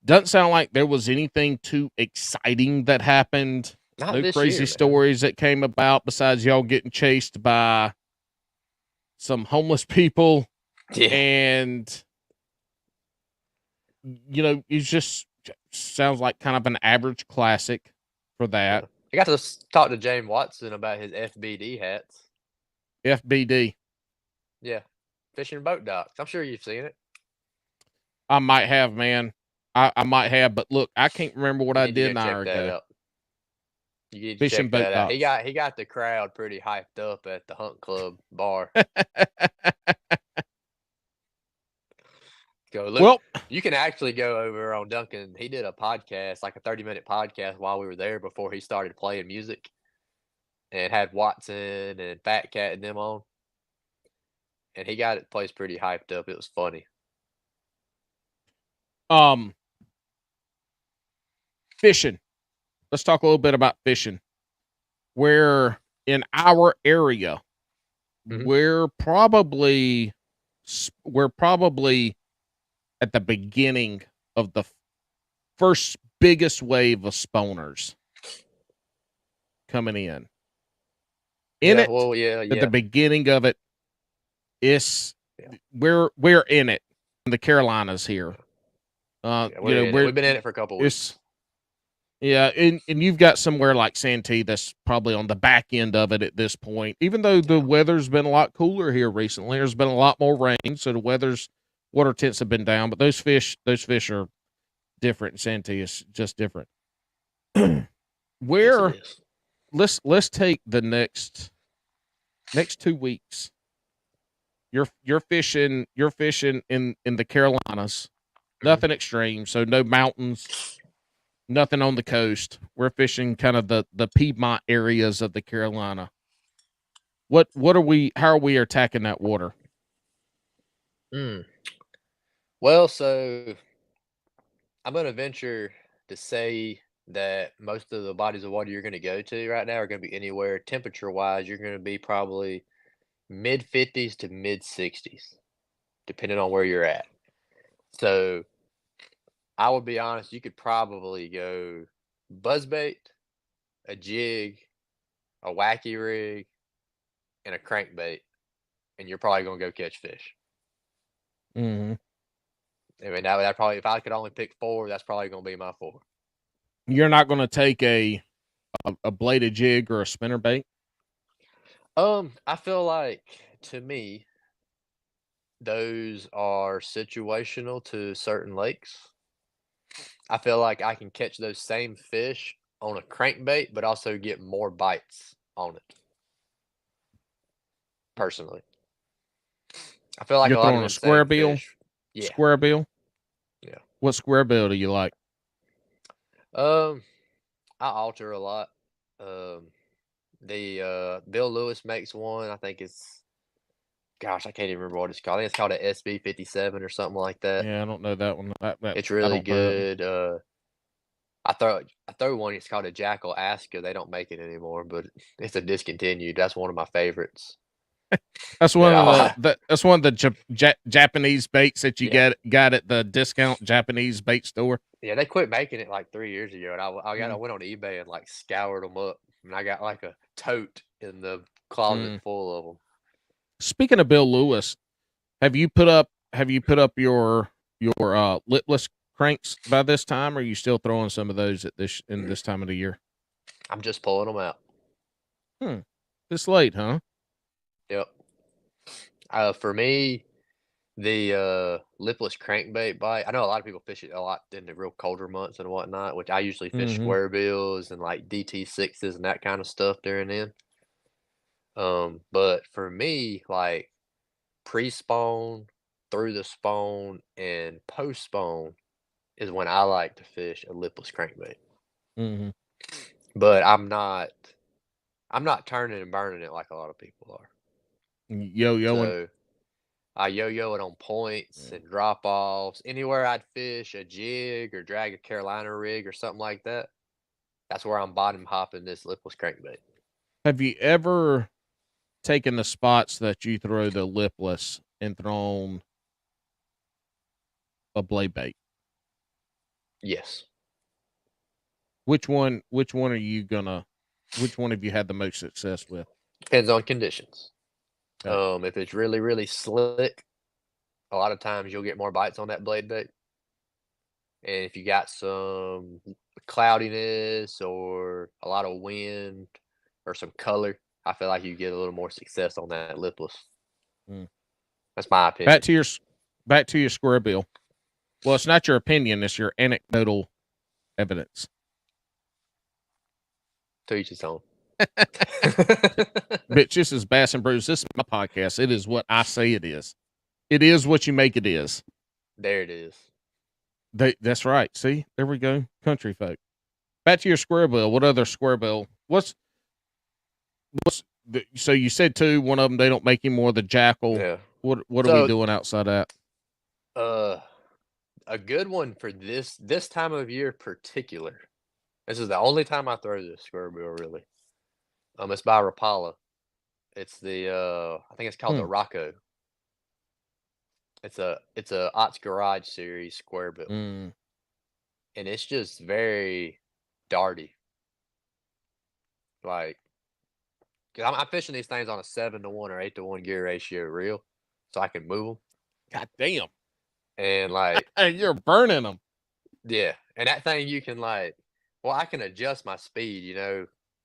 Doesn't sound like there was anything too exciting that happened. Not No this crazy year, man. stories that came about besides y'all getting chased by some homeless people. Yeah. And, it just sounds like kind of an average Classic for Yeah. that. I got to talk to James Watson about his FBD hats. FBD. Yeah. Fishing boat docks. I'm sure you've seen it. I might have, man. I might have, but look, I can't remember what You I need to did go an hour check that ago. out. You need to Fishing check boat that out. He docks. got he got the crowd pretty hyped up at the Hunt Club bar. Go look. Well, You can actually go over on Duncan. He did a podcast, like a 30-minute podcast while we were there before he started playing music, and had Watson and Fat Cat and them on. And he got it place pretty hyped up. It was funny. um, fishing. Let's talk a little bit about fishing. Where in our area, Mhm. we're probably we're probably at the beginning of the first biggest wave of spawners coming in. In Yeah, it, well, yeah, at the yeah, beginning of it, it's yeah, we're in it in the Carolinas here. yeah. We're in it. We're We've been in it for a couple it's weeks. yeah, and you've got somewhere like Santee that's probably on the back end of it at this point. Even though the Yeah, weather's been a lot cooler here recently, there's been a lot more rain, so the water temps have been down. But those fish are different. Santee is just different. yes, it Where is. let's take the next 2 weeks. You're fishing in the Carolinas. Nothing extreme. So no mountains, nothing on the coast. We're fishing kind of the Piedmont areas of the Carolina. What are we? How are we attacking that water? Mm. Well, so I'm gonna venture to say that most of the bodies of water you're gonna go to right now are gonna be anywhere temperature wise. You're gonna be probably mid 50s to mid 60s, depending on where you're at. So I would be honest, you could probably go buzzbait, a jig, a wacky rig, and a crankbait, and you're probably gonna go catch fish. Mm-hmm. I mean, that probably if I could only pick four, that's probably gonna be my four. You're not going to take a bladed jig or a spinner bait. I feel like to me, those are situational to certain lakes. I feel like I can catch those same fish on a crankbait, but also get more bites on it. Personally, I feel like You're a lot of throwing a them square same bill. fish. Yeah, Square bill. yeah. What square bill do you like? Um, I alter a lot. Um, the Bill Lewis makes one. I think it's gosh, I can't even remember what it's called. I think it's called a SB57 or something like that. Yeah, I don't know that one. It's I really don't throw that one. good. I throw one. It's called a Jackal Aska. They don't make it anymore, but it's a discontinued. That's one of my favorites. That's That one of I, that's one of the Japanese baits that you yeah, got at the discount Japanese bait store. yeah. They quit making it like 3 years ago, and I Mm, went on eBay and like scoured them up, and I got like a tote in the closet mm. full of them. Speaking of Bill Lewis, have you put up your lipless cranks by this time? Or are you still throwing some of those at this time of the year? I'm just pulling them out. Hmm. This late, huh? Yep. For me, the lipless crankbait bite. I know a lot of people fish it a lot in the real colder months and whatnot, which I usually fish Mm-hmm. square bills and like DT6s and that kind of stuff during then. But for me, like pre-spawn, through the spawn, and post-spawn is when I like to fish a lipless crankbait. Mm-hmm. But I'm not turning and burning it like a lot of people are. Yo-yoing. So I yo-yo it on points and drop-offs. Anywhere I'd fish a jig or drag a Carolina rig or something like that, that's where I'm bottom hopping this lipless crankbait. Have you ever taken the spots that you throw the lipless and thrown a blade bait? Yes. Which one are you gonna which one have you had the most success with? Depends on conditions. Okay. If it's really, really slick, a lot of times you'll get more bites on that blade bait. And if you got some cloudiness or a lot of wind or some color, I feel like you get a little more success on that lipless. Mm. That's my Back opinion. to your back to your square bill. Well, it's not your opinion; it's your anecdotal evidence. To each his own. Bitch, this is Bass and Brews. This is my podcast. It is what I say it is. It is what you make it is. There it is. That's right. See, there we go. Country folk. Back to your square bill. What other square bill? So you said two. One of them they don't make anymore. The Jackal. Yeah. What are we So, doing outside that? uh, a good one for this time of year particular. This is the only time I throw this square bill really. It's by Rapala. It's the I think it's called the Hmm. Rocco. It's a Ott's Garage series square bill, Mm. and it's just very darty. Like, cause I'm fishing these things on a 7-to-1 or 8-to-1 gear ratio reel, so I can move them. God damn. And like, You're burning them. yeah, and that thing you can like, well, I can adjust my speed.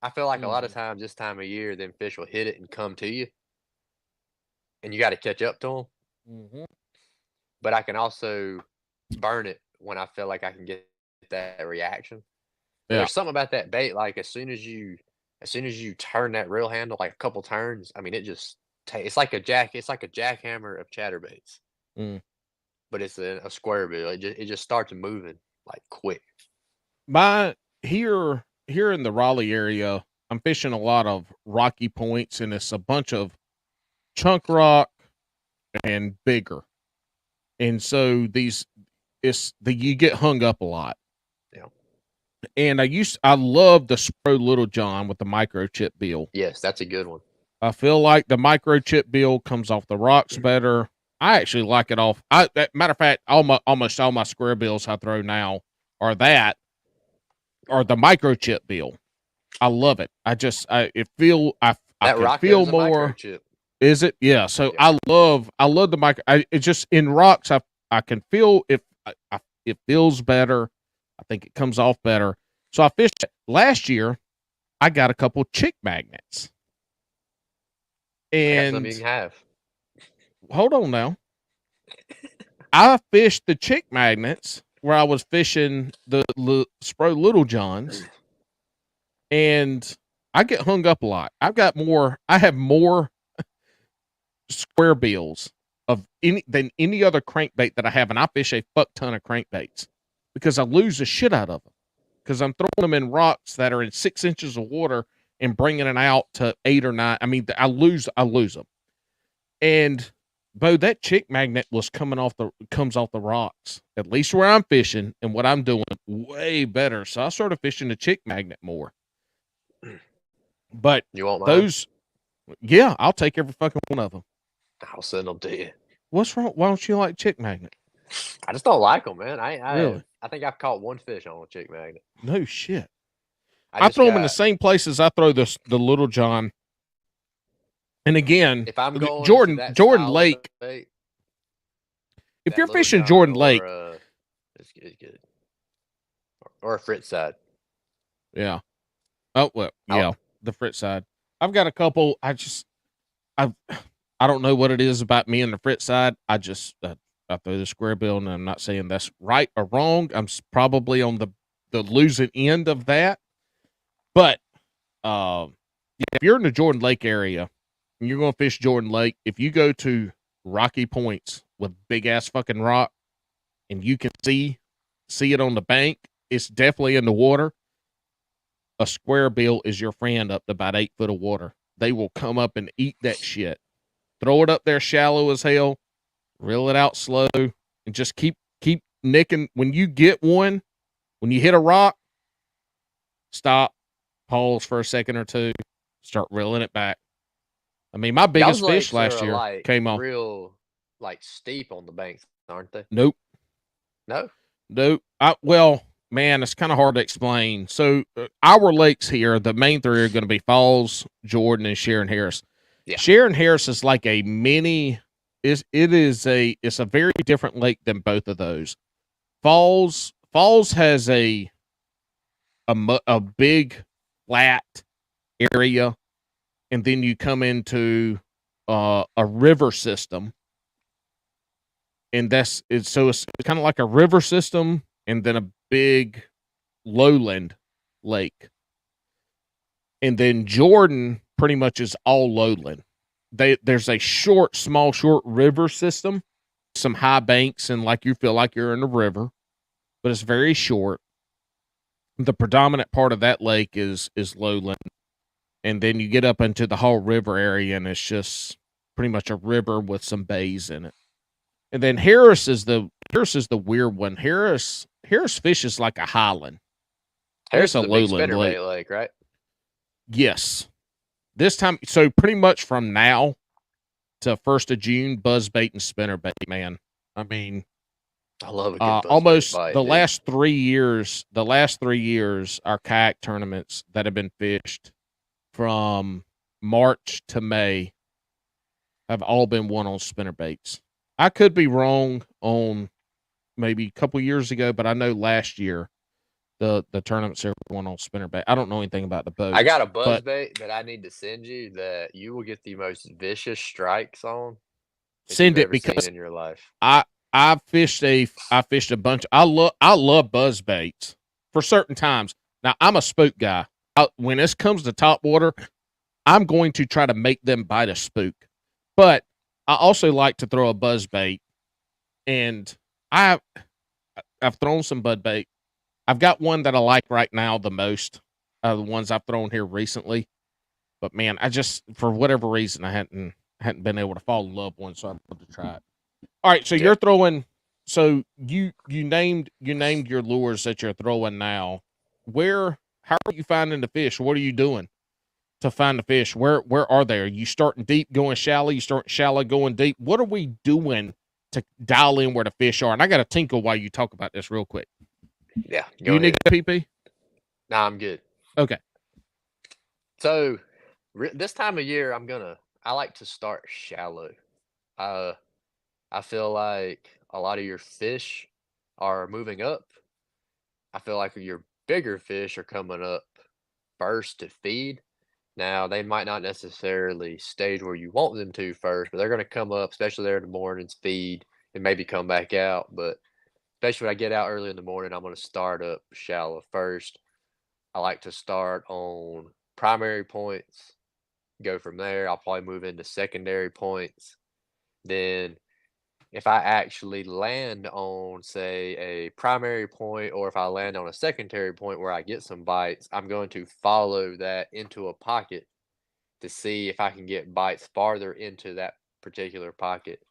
I feel like a lot of Mm-hmm. times this time of year, then fish will hit it and come to you, and you got to catch up to them. Mm-hmm. But I can also burn it when I feel like I can get that reaction. But Yeah. there's something about that bait, like as soon as you turn that reel handle like a couple turns, I mean, it just it's like a jackhammer of chatterbaits. Mm. but it's a square bill. It just starts moving like quick. Here in the Raleigh area, I'm fishing a lot of rocky points, and it's a bunch of chunk rock and bigger. And so you get hung up a lot. Yeah. And I love the Spro Little John with the microchip bill. Yes, that's a good one. I feel like the microchip bill comes off the rocks better. I actually like it off. Matter of fact, almost all my square bills I throw now are the microchip bill. I love it. I can feel more. Microchip. Is it? Yeah. So Yeah. I love the micro. It's just in rocks. I can feel it feels better. I think it comes off better. So I fished it. Last year. I got a couple chick magnets. And something you can have. Hold on now. I fished the chick magnets where I was fishing the Spro Little Johns, and I get hung up a lot. I have more square bills than any other crankbait that I have, and I fish a fuck ton of crankbaits because I lose the shit out of them because I'm throwing them in rocks that are in 6 inches of water and bringing it out to 8 or 9. I mean, I lose them. And Bo, that chick magnet comes off the rocks, at least where I'm fishing and what I'm doing, way better. So I started fishing the chick magnet more. But you want those, yeah, I'll take every fucking one of them. I'll send them to you. What's wrong? Why don't you like chick magnet? I just don't like them, man. Really? I think I've caught one fish on a chick magnet. No shit. I throw them in the same places I throw the Little John. And again, if I'm going Jordan Lake, bait, if you're fishing Jordan Lake, it's good. Or a Fritz side. Yeah. Oh well, yeah, the Fritz side. I've got a couple. I don't know what it is about me and the Fritz side. I throw the square bill, and I'm not saying that's right or wrong. I'm probably on the losing end of that. But if you're in the Jordan Lake area and you're going to fish Jordan Lake, if you go to rocky points with big ass fucking rock and you can see it on the bank, it's definitely in the water. A square bill is your friend up to about 8 foot of water. They will come up and eat that shit. Throw it up there shallow as hell, reel it out slow, and just keep nicking. When you get one, when you hit a rock, stop, pause for a second or two, start reeling it back. I mean, my biggest fish last year came off real steep on the banks, aren't they? Nope. No? Well, man, it's kind of hard to explain. So our lakes here, the main three are going to be Falls, Jordan, and Sharon Harris. Yeah. Sharon Harris is like a mini. It's a very different lake than both of those. Falls has a big flat area, and then you come into a river system, and it's kind of like a river system, and then a big lowland lake. And then Jordan pretty much is all lowland. There's a small short river system, some high banks, and like you feel like you're in a river, but it's very short. The predominant part of that lake is lowland. And then you get up into the whole river area, and it's just pretty much a river with some bays in it. And then Harris is the weird one. Harris fishes like a highland. Harris is a lowland lake, right? Yes. This time, so pretty much from now to 1st of June, buzzbait and spinnerbait, man. I mean, I love a good buzzbait almost bite, the last 3 years. The last 3 years, our kayak tournaments that have been fished from March to May have all been won on spinnerbaits. I could be wrong on maybe a couple years ago, but I know last year the tournaments are won on spinnerbait. I don't know anything about the boat. I got a buzzbait that I need to send you that you will get the most vicious strikes on. Send it because in your life. I fished a bunch. I love buzzbaits for certain times. Now I'm a spook guy. When this comes to top water, I'm going to try to make them bite a spook. But I also like to throw a buzzbait and I've thrown some bud bait. I've got one that I like right now the most. The ones I've thrown here recently, but man, I just for whatever reason I hadn't been able to fall in love with one, so I wanted to try it. All right, so Yeah. you're throwing. So you named your lures that you're throwing now. How are you finding the fish? What are you doing to find the fish? Where are they? Are you starting deep, going shallow? You start shallow, going deep. What are we doing to dial in where the fish are? And I got to tinkle while you talk about this real quick. Yeah. Do Go you need ahead. PP? Nah, I'm good. Okay. So this time of year, I like to start shallow. Uh, I feel like a lot of your fish are moving up. I feel like your bigger fish are coming up first to feed. Now, they might not necessarily stage where you want them to first, but they're going to come up, especially there in the mornings, feed, and maybe come back out. But especially when I get out early in the morning, I'm going to start up shallow first. I like to start on primary points, go from there. I'll probably move into secondary points. Then if I actually land on, say, a primary point, or if I land on a secondary point where I get some bites, I'm going to follow that into a pocket to see if I can get bites farther into that particular pocket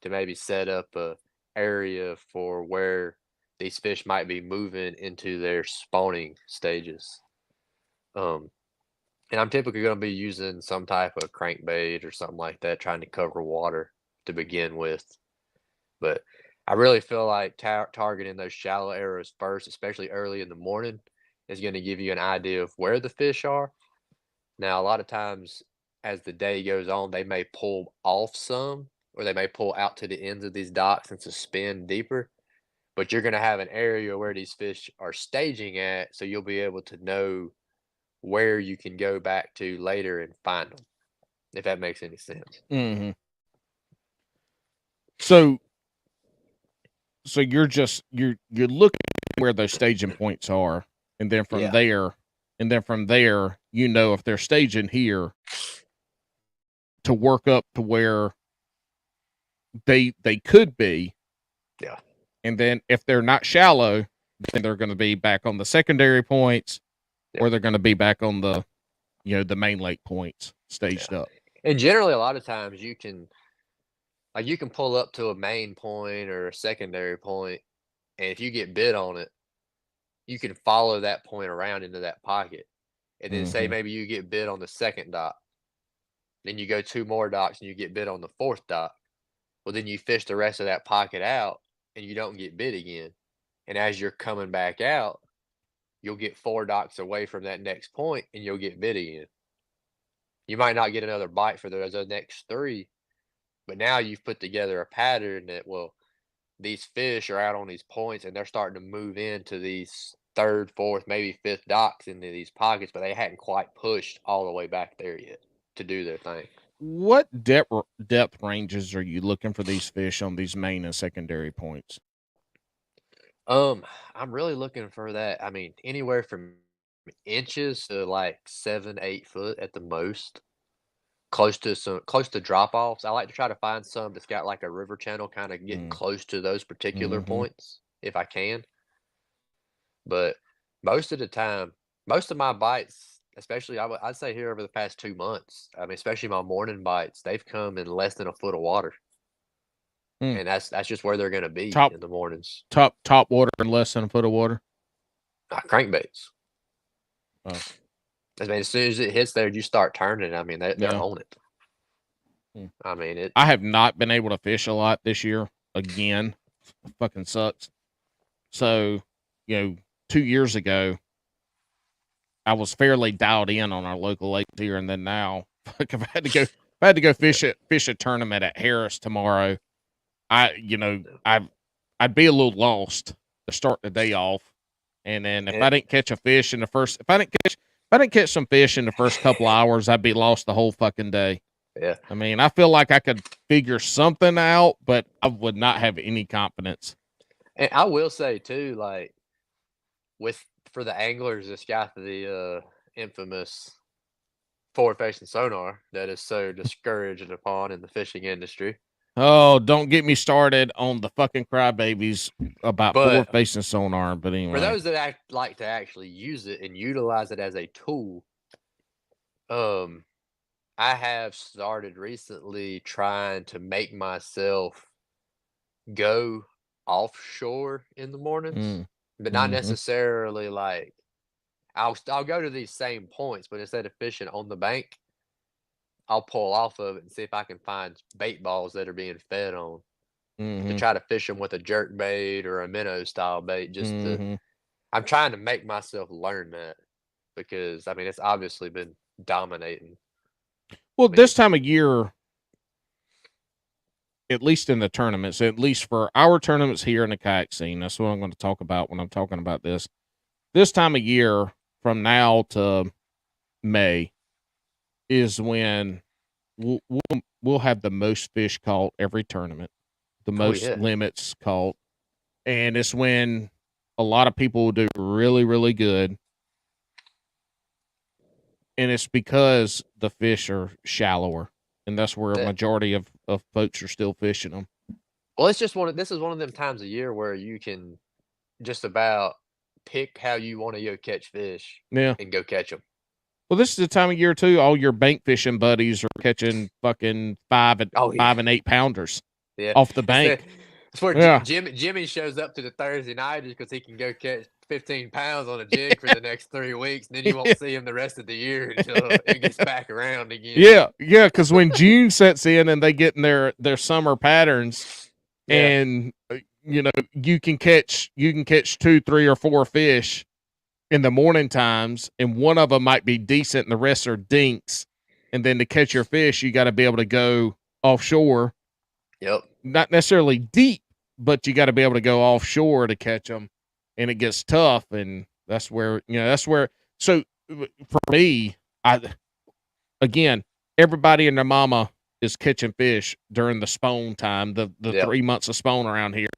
to maybe set up a area for where these fish might be moving into their spawning stages. Um, and I'm typically going to be using some type of crankbait or something like that, trying to cover water to begin with. But I really feel like targeting those shallow areas first, especially early in the morning, is going to give you an idea of where the fish are. Now, a lot of times as the day goes on, they may pull off some, or they may pull out to the ends of these docks and suspend deeper. But you're going to have an area where these fish are staging at, so you'll be able to know where you can go back to later and find them, if that makes any sense. Mm-hmm. So you're looking where those staging points are, and then from Yeah. there, you know if they're staging here to work up to where they could be, Yeah. and then if they're not shallow, then they're going to be back on the secondary points, Yeah. or they're going to be back on the the main lake points staged Yeah. up. And generally, a lot of times you can pull up to a main point or a secondary point, and if you get bit on it, you can follow that point around into that pocket. And then say Mm-hmm. maybe you get bit on the second dock, then you go 2 more docks and you get bit on the 4th dock. Well, then you fish the rest of that pocket out and you don't get bit again. And as you're coming back out, you'll get 4 docks away from that next point and you'll get bit again. You might not get another bite for those next 3, but now you've put together a pattern that, well, these fish are out on these points and they're starting to move into these 3rd, 4th, maybe 5th docks into these pockets, but they hadn't quite pushed all the way back there yet to do their thing. What depth ranges are you looking for these fish on these main and secondary points? Um, I'm really looking for that. I mean, anywhere from inches to like 7, 8 foot at the most. Close to drop offs. I like to try to find some that's got like a river channel kind of getting close to those particular Mm-hmm. points if I can. But most of the time, most of my bites, especially I'd say here over the past 2 months, I mean, especially my morning bites, they've come in less than a foot of water. Mm. And that's just where they're gonna be Top in the mornings. top water and less than a foot of water. Crankbaits. Oh, I mean, as soon as it hits there, you start turning. I mean, they're yeah. on it. Mm. I mean, it. I have not been able to fish a lot this year. Again, it fucking sucks. So, 2 years ago, I was fairly dialed in on our local lakes here, and then now, fuck, if I had to go fish a tournament at Harris tomorrow, I'd be a little lost to start the day off, and then if And I didn't catch a fish in the first, if I didn't catch some fish in the first couple hours, I'd be lost the whole fucking day. yeah, I mean, I feel like I could figure something out, but I would not have any confidence. and I will say too, like with for the anglers that's got the infamous forward facing sonar that is so discouraging upon in the fishing industry. Oh, don't get me started on the fucking crybabies about But forward-facing sonar. But anyway, for those that like to actually use it and utilize it as a tool, um, I have started recently trying to make myself go offshore in the mornings, mm, but not hmm necessarily like I'll go to these same points, but instead of fishing on the bank, I'll pull off of it and see if I can find bait balls that are being fed on to hmm try to fish them with a jerk bait or a minnow style bait. hmm I'm trying to make myself learn that because I mean it's obviously been dominating Well, me. this time of year, at least in the tournaments, at least for our tournaments here in the kayak scene, that's what I'm going to talk about when I'm talking about this. This time of year, from now to May, is when we'll have the most fish caught every tournament, the Oh most yeah, limits caught, and it's when a lot of people will do really, really good, and it's because the fish are shallower, and that's where a yeah. majority of folks are still fishing them. Well, it's just this is one of them times of year where you can just about pick how you want to go catch fish Yeah. and go catch them. Well, this is the time of year too. All your bank fishing buddies are catching fucking Oh yeah, 5 and 8 pounders yeah. off the It's the bank. it's where Yeah, Jimmy shows up to the Thursday night just because he can go catch 15 pounds on a jig for the next 3 weeks, and then you won't see him the rest of the year until it gets back around again. yeah, yeah. Because when June sets in and they get in their summer patterns, Yeah, and you can catch 2, 3, or 4 fish in the morning times, and one of them might be decent, and the rest are dinks. And then to catch your fish, you got to be able to go offshore, yep. not necessarily deep, but you got to be able to go offshore to catch them, and it gets tough. And that's where. So for me, I again, everybody and their mama is catching fish during the spawn time, the Yep. 3 months of spawn around here.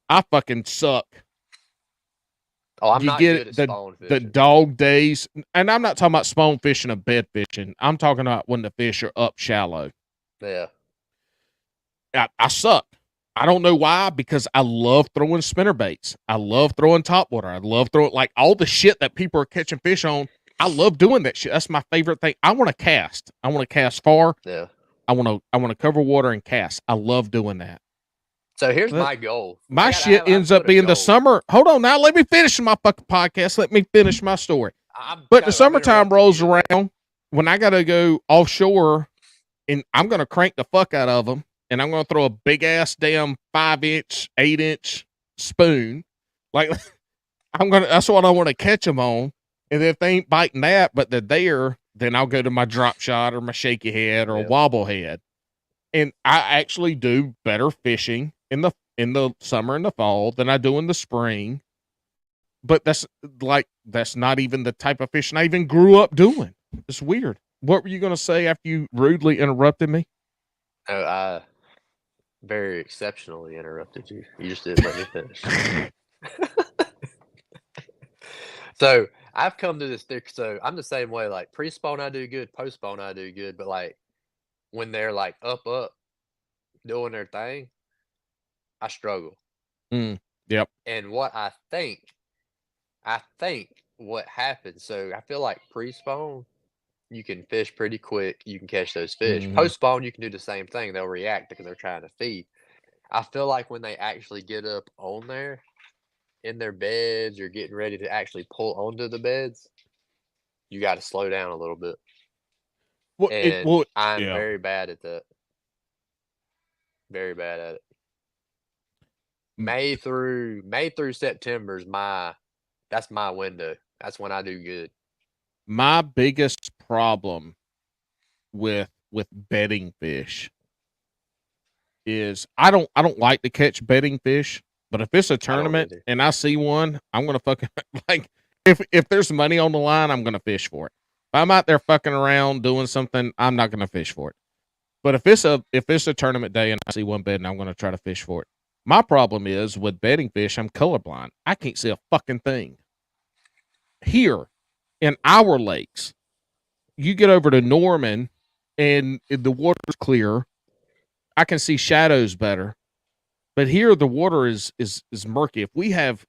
I fucking suck. Oh, I'm You not get good at the spawn the fishing. dog days, and I'm not talking about spawn fishing or bed fishing. I'm talking about when the fish are up shallow. Yeah. I suck. I don't know why, because I love throwing spinner baits. I love throwing topwater. I love throwing like all the shit that people are catching fish on. I love doing that shit. That's my favorite thing. I want to cast. I want to cast far. Yeah. I want to cover water and cast. I love doing that. So here's But my goal. my shit I've ends up put a being the goal. summer. Hold on now. Let me finish my fucking podcast. Let me finish my story. I'm But the I'm summertime interrupting rolls you today. around when I got to go offshore, and I'm going to crank the fuck out of them, and I'm going to throw a big ass damn 5-inch, 8-inch spoon. Like that's what I want to catch them on. And if they ain't biting that, but they're there, then I'll go to my drop shot or my shaky head or a Yeah. wobble head. And I actually do better fishing in the summer and the fall than I do in the spring. But that's not even the type of fishing I even grew up doing. It's weird. What were you going to say after you rudely interrupted me? Oh, I very exceptionally interrupted you. You just didn't let me finish. So I've come to this thick. So I'm the same way. Like pre-spawn, I do good. Post-spawn, I do good. But like when they're like up doing their thing, I struggle. Yep. And I think what happens. So I feel like pre-spawn, you can fish pretty quick. You can catch those fish. hmm Post-spawn, you can do the same thing. They'll react because they're trying to feed. I feel like when they actually get up on there in their beds or getting ready to actually pull onto the beds, you got to slow down a little bit. Well, And I'm yeah. very bad at that. Very bad at it. May through September is that's my window. That's when I do good. My biggest problem with bedding fish is I don't like to catch bedding fish, but if it's a I don't tournament either. and I see one, I'm gonna fucking like if there's money on the line, I'm gonna fish for it. If I'm out there fucking around doing something, I'm not gonna fish for it. But if it's a tournament day and I see one bed and I'm gonna try to fish for it. My problem is with bedding fish, I'm colorblind. I can't see a fucking thing. Here in our lakes, you get over to Norman and the water's clear. I can see shadows better. But here the water is murky. If we have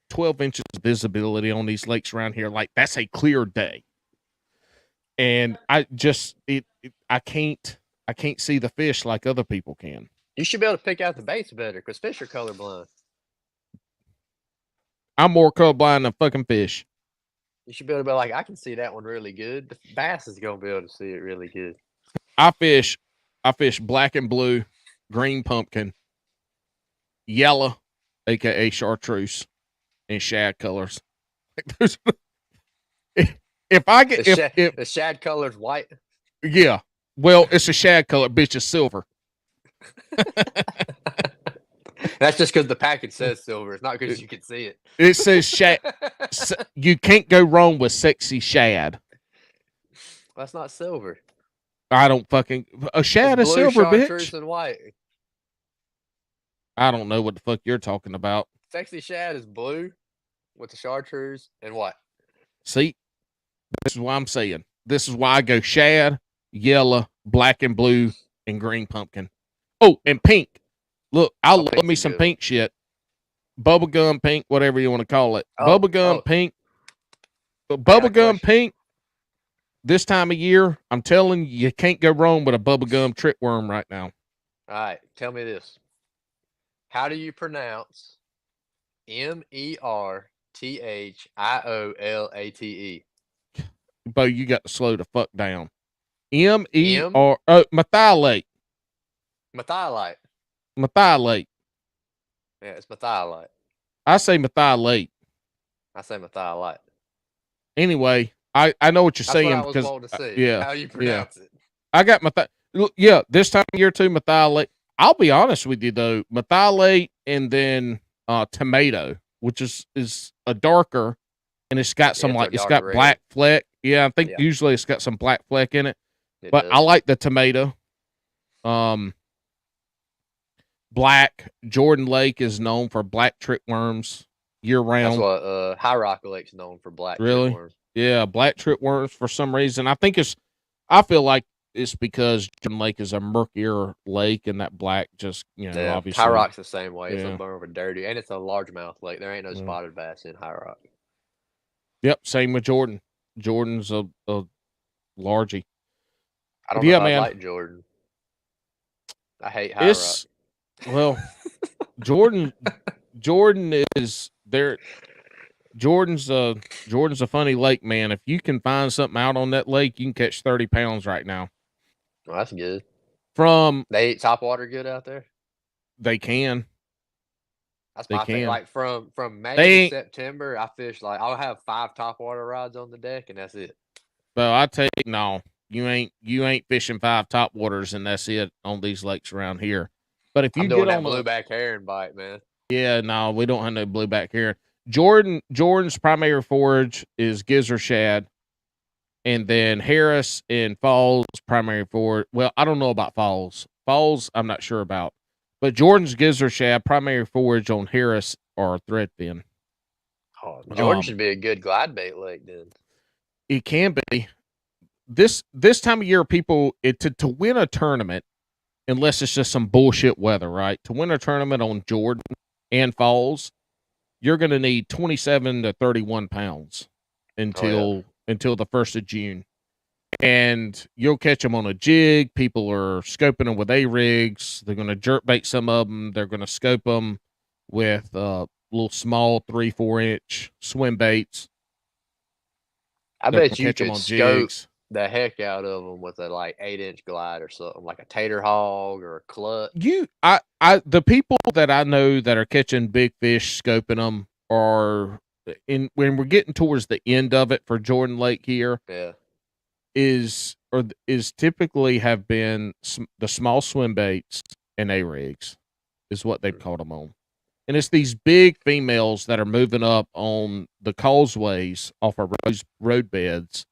12 inches of visibility on these lakes around here, like that's a clear day. And I can't see the fish like other people can. You should be able to pick out the baits better because fish are colorblind. I'm more colorblind than fucking fish. You should be able to be like, I can see that one really good. The bass is gonna be able to see it really good. I fish black and blue, green pumpkin, yellow, aka chartreuse, and shad colors. If I get if the shad color's white. Yeah. Well, it's a shad color, bitch is silver. That's just because the package says silver. It's not because you can see it. It says shad. You can't go wrong with sexy shad. That's not silver. I don't fucking a shad is silver, bitch. And white. I don't know what the fuck you're talking about. Sexy shad is blue with the chartreuse and white. See, this is what I'm saying. This is why I go shad, yellow, black and blue, and green pumpkin. Oh, and pink. Look, I love me some pink shit. Bubblegum pink, whatever you want to call it. Bubblegum pink. Bubblegum pink. This time of year, I'm telling you can't go wrong with a bubblegum trickworm right now. All right, tell me this. How do you pronounce MERTHIOLATE? Bo, you got to slow the fuck down. MER methylate. Methylite. Methylate. Yeah, it's methylite. I say methylate. I say methylite. Anyway, I know what you're saying what I was because to say. Yeah, how you pronounce it. I got yeah, this time of year too, methylate. I'll be honest with you though, methylate and then tomato, which is a darker, and it's got some it's got red. Black fleck. Yeah, I think usually it's got some black fleck in it. But does. I like the tomato. Black Jordan Lake is known for black trickworms year round. That's what High Rock Lake's known for, black trickworms. Yeah, black trickworms for some reason. I feel like it's because Jordan Lake is a murkier lake, and that black just obviously. High Rock's the same way. It's a more of a dirty, and it's a largemouth lake. There ain't no spotted bass in High Rock. Yep, same with Jordan. Jordan's a largie. I don't know if I like Jordan. I hate High Rock. Well, Jordan is there. Jordan's a funny lake, man. If you can find something out on that lake, you can catch 30 pounds right now. Well, that's good. They eat topwater good out there? They can. That's my thing. Like from May to September, I fish I'll have 5 topwater rods on the deck, and that's it. But I tell you, no, you ain't fishing 5 topwaters, and that's it on these lakes around here. But if you get on that blueback herring bite, man. Yeah, no, we don't have no blueback herring. Jordan's primary forage is gizzard shad, and then Harris and Falls primary forage. Well, I don't know about Falls. Falls, I'm not sure about. But Jordan's gizzard shad primary forage on Harris are threadfin. Oh, Jordan should be a good glide bait lake then. It can be. This time of year, people to win a tournament, unless it's just some bullshit weather, right? To win a tournament on Jordan and Falls, you're going to need 27 to 31 pounds until the 1st of June. And you'll catch them on a jig. People are scoping them with A-rigs. They're going to jerk bait some of them. They're going to scope them with little small 3-4 inch swim baits. I bet you could scope the heck out of them with a 8-inch glide or something, like a tater hog or a clutch. The people that I know that are catching big fish, scoping them, are when we're getting towards the end of it for Jordan Lake here. Yeah, is typically have been the small swim baits and A-rigs is what they've caught them on, and it's these big females that are moving up on the causeways off of road beds.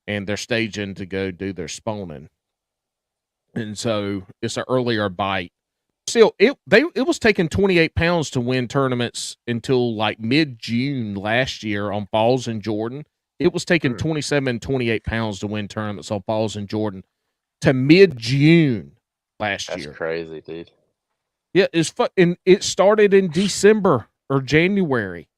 And they're staging to go do their spawning, and so it's an earlier bite. Still, it was taking 28 pounds to win tournaments until mid-June last year on Falls and Jordan. It was taking 27, 28 pounds to win tournaments on Falls and Jordan to mid-June. last That's year. crazy, dude. Yeah, and it started in December or January.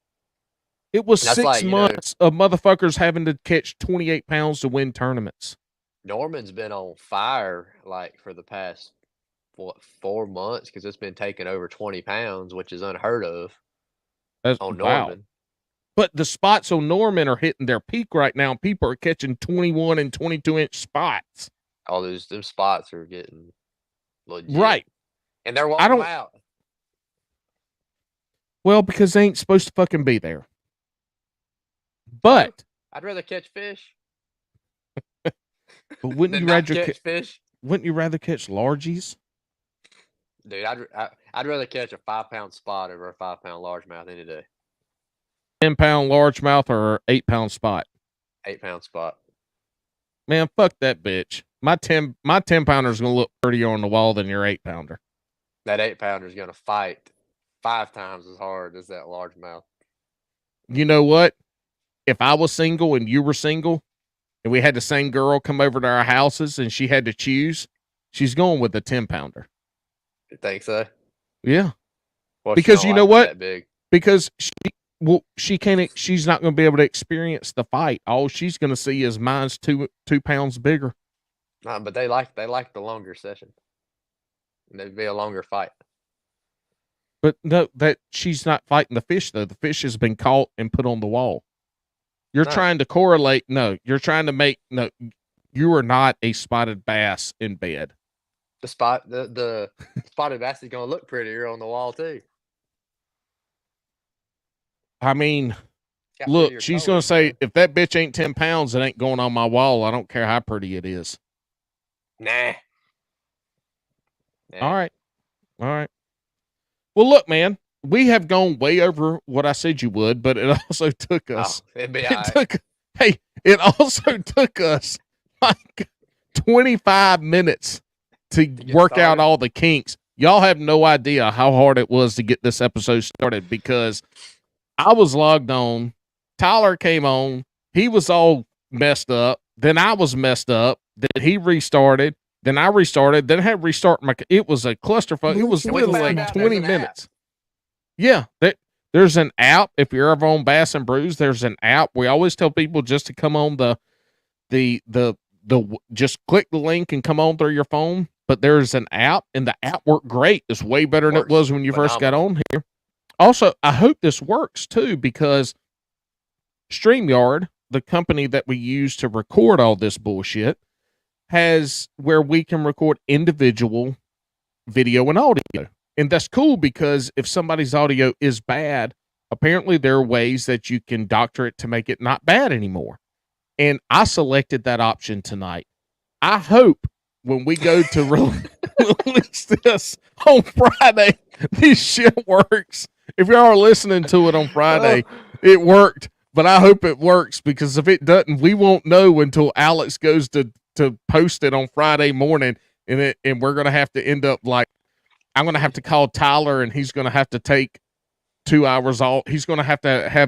It was That's 6 like, months of motherfuckers having to catch 28 pounds to win tournaments. Norman's been on fire like for the past 4 months because it's been taking over 20 pounds, which is unheard of on Wow. Norman. But the spots on Norman are hitting their peak right now. People are catching 21 and 22-inch spots. All them spots are getting legit. Right. And they're wanting them out. Well, because they ain't supposed to fucking be there. But I'd rather catch fish. But wouldn't you rather catch fish? Wouldn't you rather catch largies? Dude, I'd rather catch a 5-pound spot over a 5-pound largemouth any day. 10-pound largemouth or 8-pound spot? 8-pound spot. Man, fuck that bitch. My 10-pounder is gonna look prettier on the wall than your 8-pounder. That 8-pounder is gonna fight 5 times as hard as that largemouth. You know what? If I was single and you were single, and we had the same girl come over to our houses and she had to choose, she's going with the 10-pounder. You think so? Yeah. Well, because you know what? That big. Because she's not going to be able to experience the fight. All she's going to see is mine's 2 pounds bigger. Nah, but they like the longer session. And it'd be a longer fight. But no, that she's not fighting the fish though. The fish has been caught and put on the wall. You're trying to correlate. No, you're trying to make no. You are not a spotted bass in bed. The spotted bass is gonna look prettier on the wall too. I mean, look, she's gonna say if that bitch ain't 10 pounds, it ain't going on my wall. I don't care how pretty it is. Nah. All right. Well, look, man. We have gone way over what I said you would, but it also took us. It also took us like 25 minutes to work out all the kinks. Y'all have no idea how hard it was to get this episode started because I was logged on. Tyler came on. He was all messed up. Then I was messed up. Then he restarted. Then I restarted. Then I had to restart it was a clusterfuck. It was literally like 20 minutes. Yeah, there's an app. If you're ever on Bass and Brews, there's an app. We always tell people just to come on the just click the link and come on through your phone. But there's an app, and the app worked great. It's way better than it was when you first got on here. Also, I hope this works too because StreamYard, the company that we use to record all this bullshit, has where we can record individual video and audio. And that's cool because if somebody's audio is bad, apparently there are ways that you can doctor it to make it not bad anymore. And I selected that option tonight. I hope when we go to release this on Friday, this shit works. If y'all are listening to it on Friday, it worked. But I hope it works because if it doesn't, we won't know until Alex goes to post it on Friday morning. And we're going to have to end up like, I'm going to have to call Tyler and he's going to have to take 2 hours off. He's going to have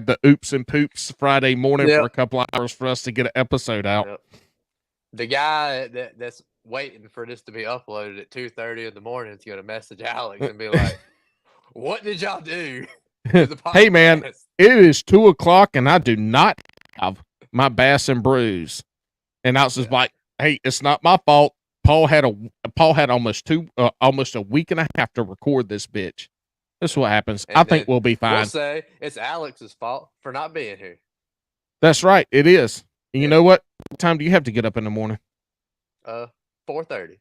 the oops and poops Friday morning for a couple of hours for us to get an episode out. Yep. The guy that's waiting for this to be uploaded at 2:30 in the morning is going to message Alex and be like, what did y'all do? Hey, man, it is 2:00 and I do not have my Bass and Brews. And Alex is like, hey, it's not my fault. Paul had almost a week and a half to record this bitch. That's what happens. I think we'll be fine. We'll say it's Alex's fault for not being here. That's right. It is. And you know what? What time do you have to get up in the morning? 4:30.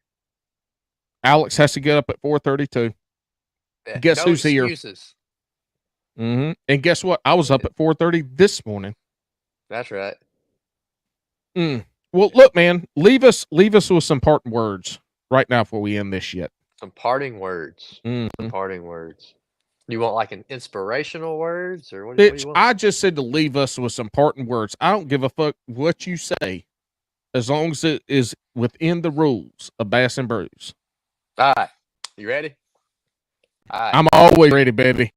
Alex has to get up at 4:30 too. Guess who's excuses. Here? Mm-hmm. And guess what? I was up at 4:30 this morning. That's right. Well, look, man, leave us with some parting words right now before we end this shit. Some parting words. Mm-hmm. Some parting words. You want like an inspirational words or what? Bitch, what do you want? I just said to leave us with some parting words. I don't give a fuck what you say, as long as it is within the rules of Bass and Brews. All right, you ready? All right. I'm always ready, baby.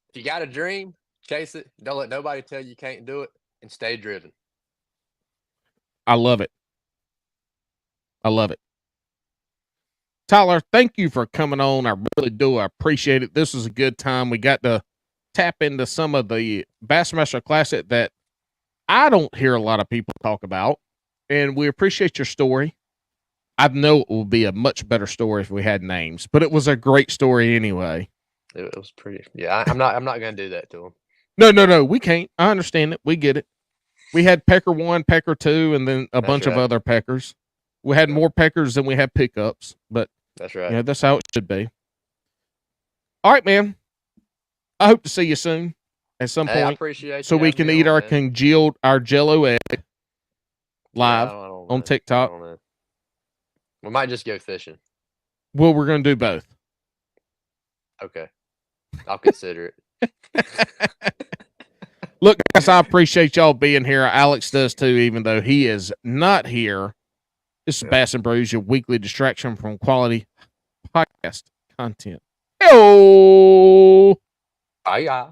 If you got a dream, chase it. Don't let nobody tell you can't do it, and stay driven. I love it. Tyler, thank you for coming on. I really do. I appreciate it. This was a good time. We got to tap into some of the Bassmaster Classic that I don't hear a lot of people talk about, and we appreciate your story. I know it will be a much better story if we had names, but it was a great story anyway. It was pretty. Yeah, I'm not going to do that to him. No, we can't. I understand it. We get it. We had Pecker 1, Pecker 2, and then a bunch of other Peckers. We had more Peckers than we had pickups, but that's right. Yeah, that's how it should be. All right, man. I hope to see you soon at some point. I appreciate so we can eat our our Jello egg live on TikTok. We might just go fishing. Well, we're going to do both. Okay. I'll consider it. Look, guys, I appreciate y'all being here. Alex does too, even though he is not here. This is Bass and Brews, your weekly distraction from quality podcast content. Hey-oh! Bye.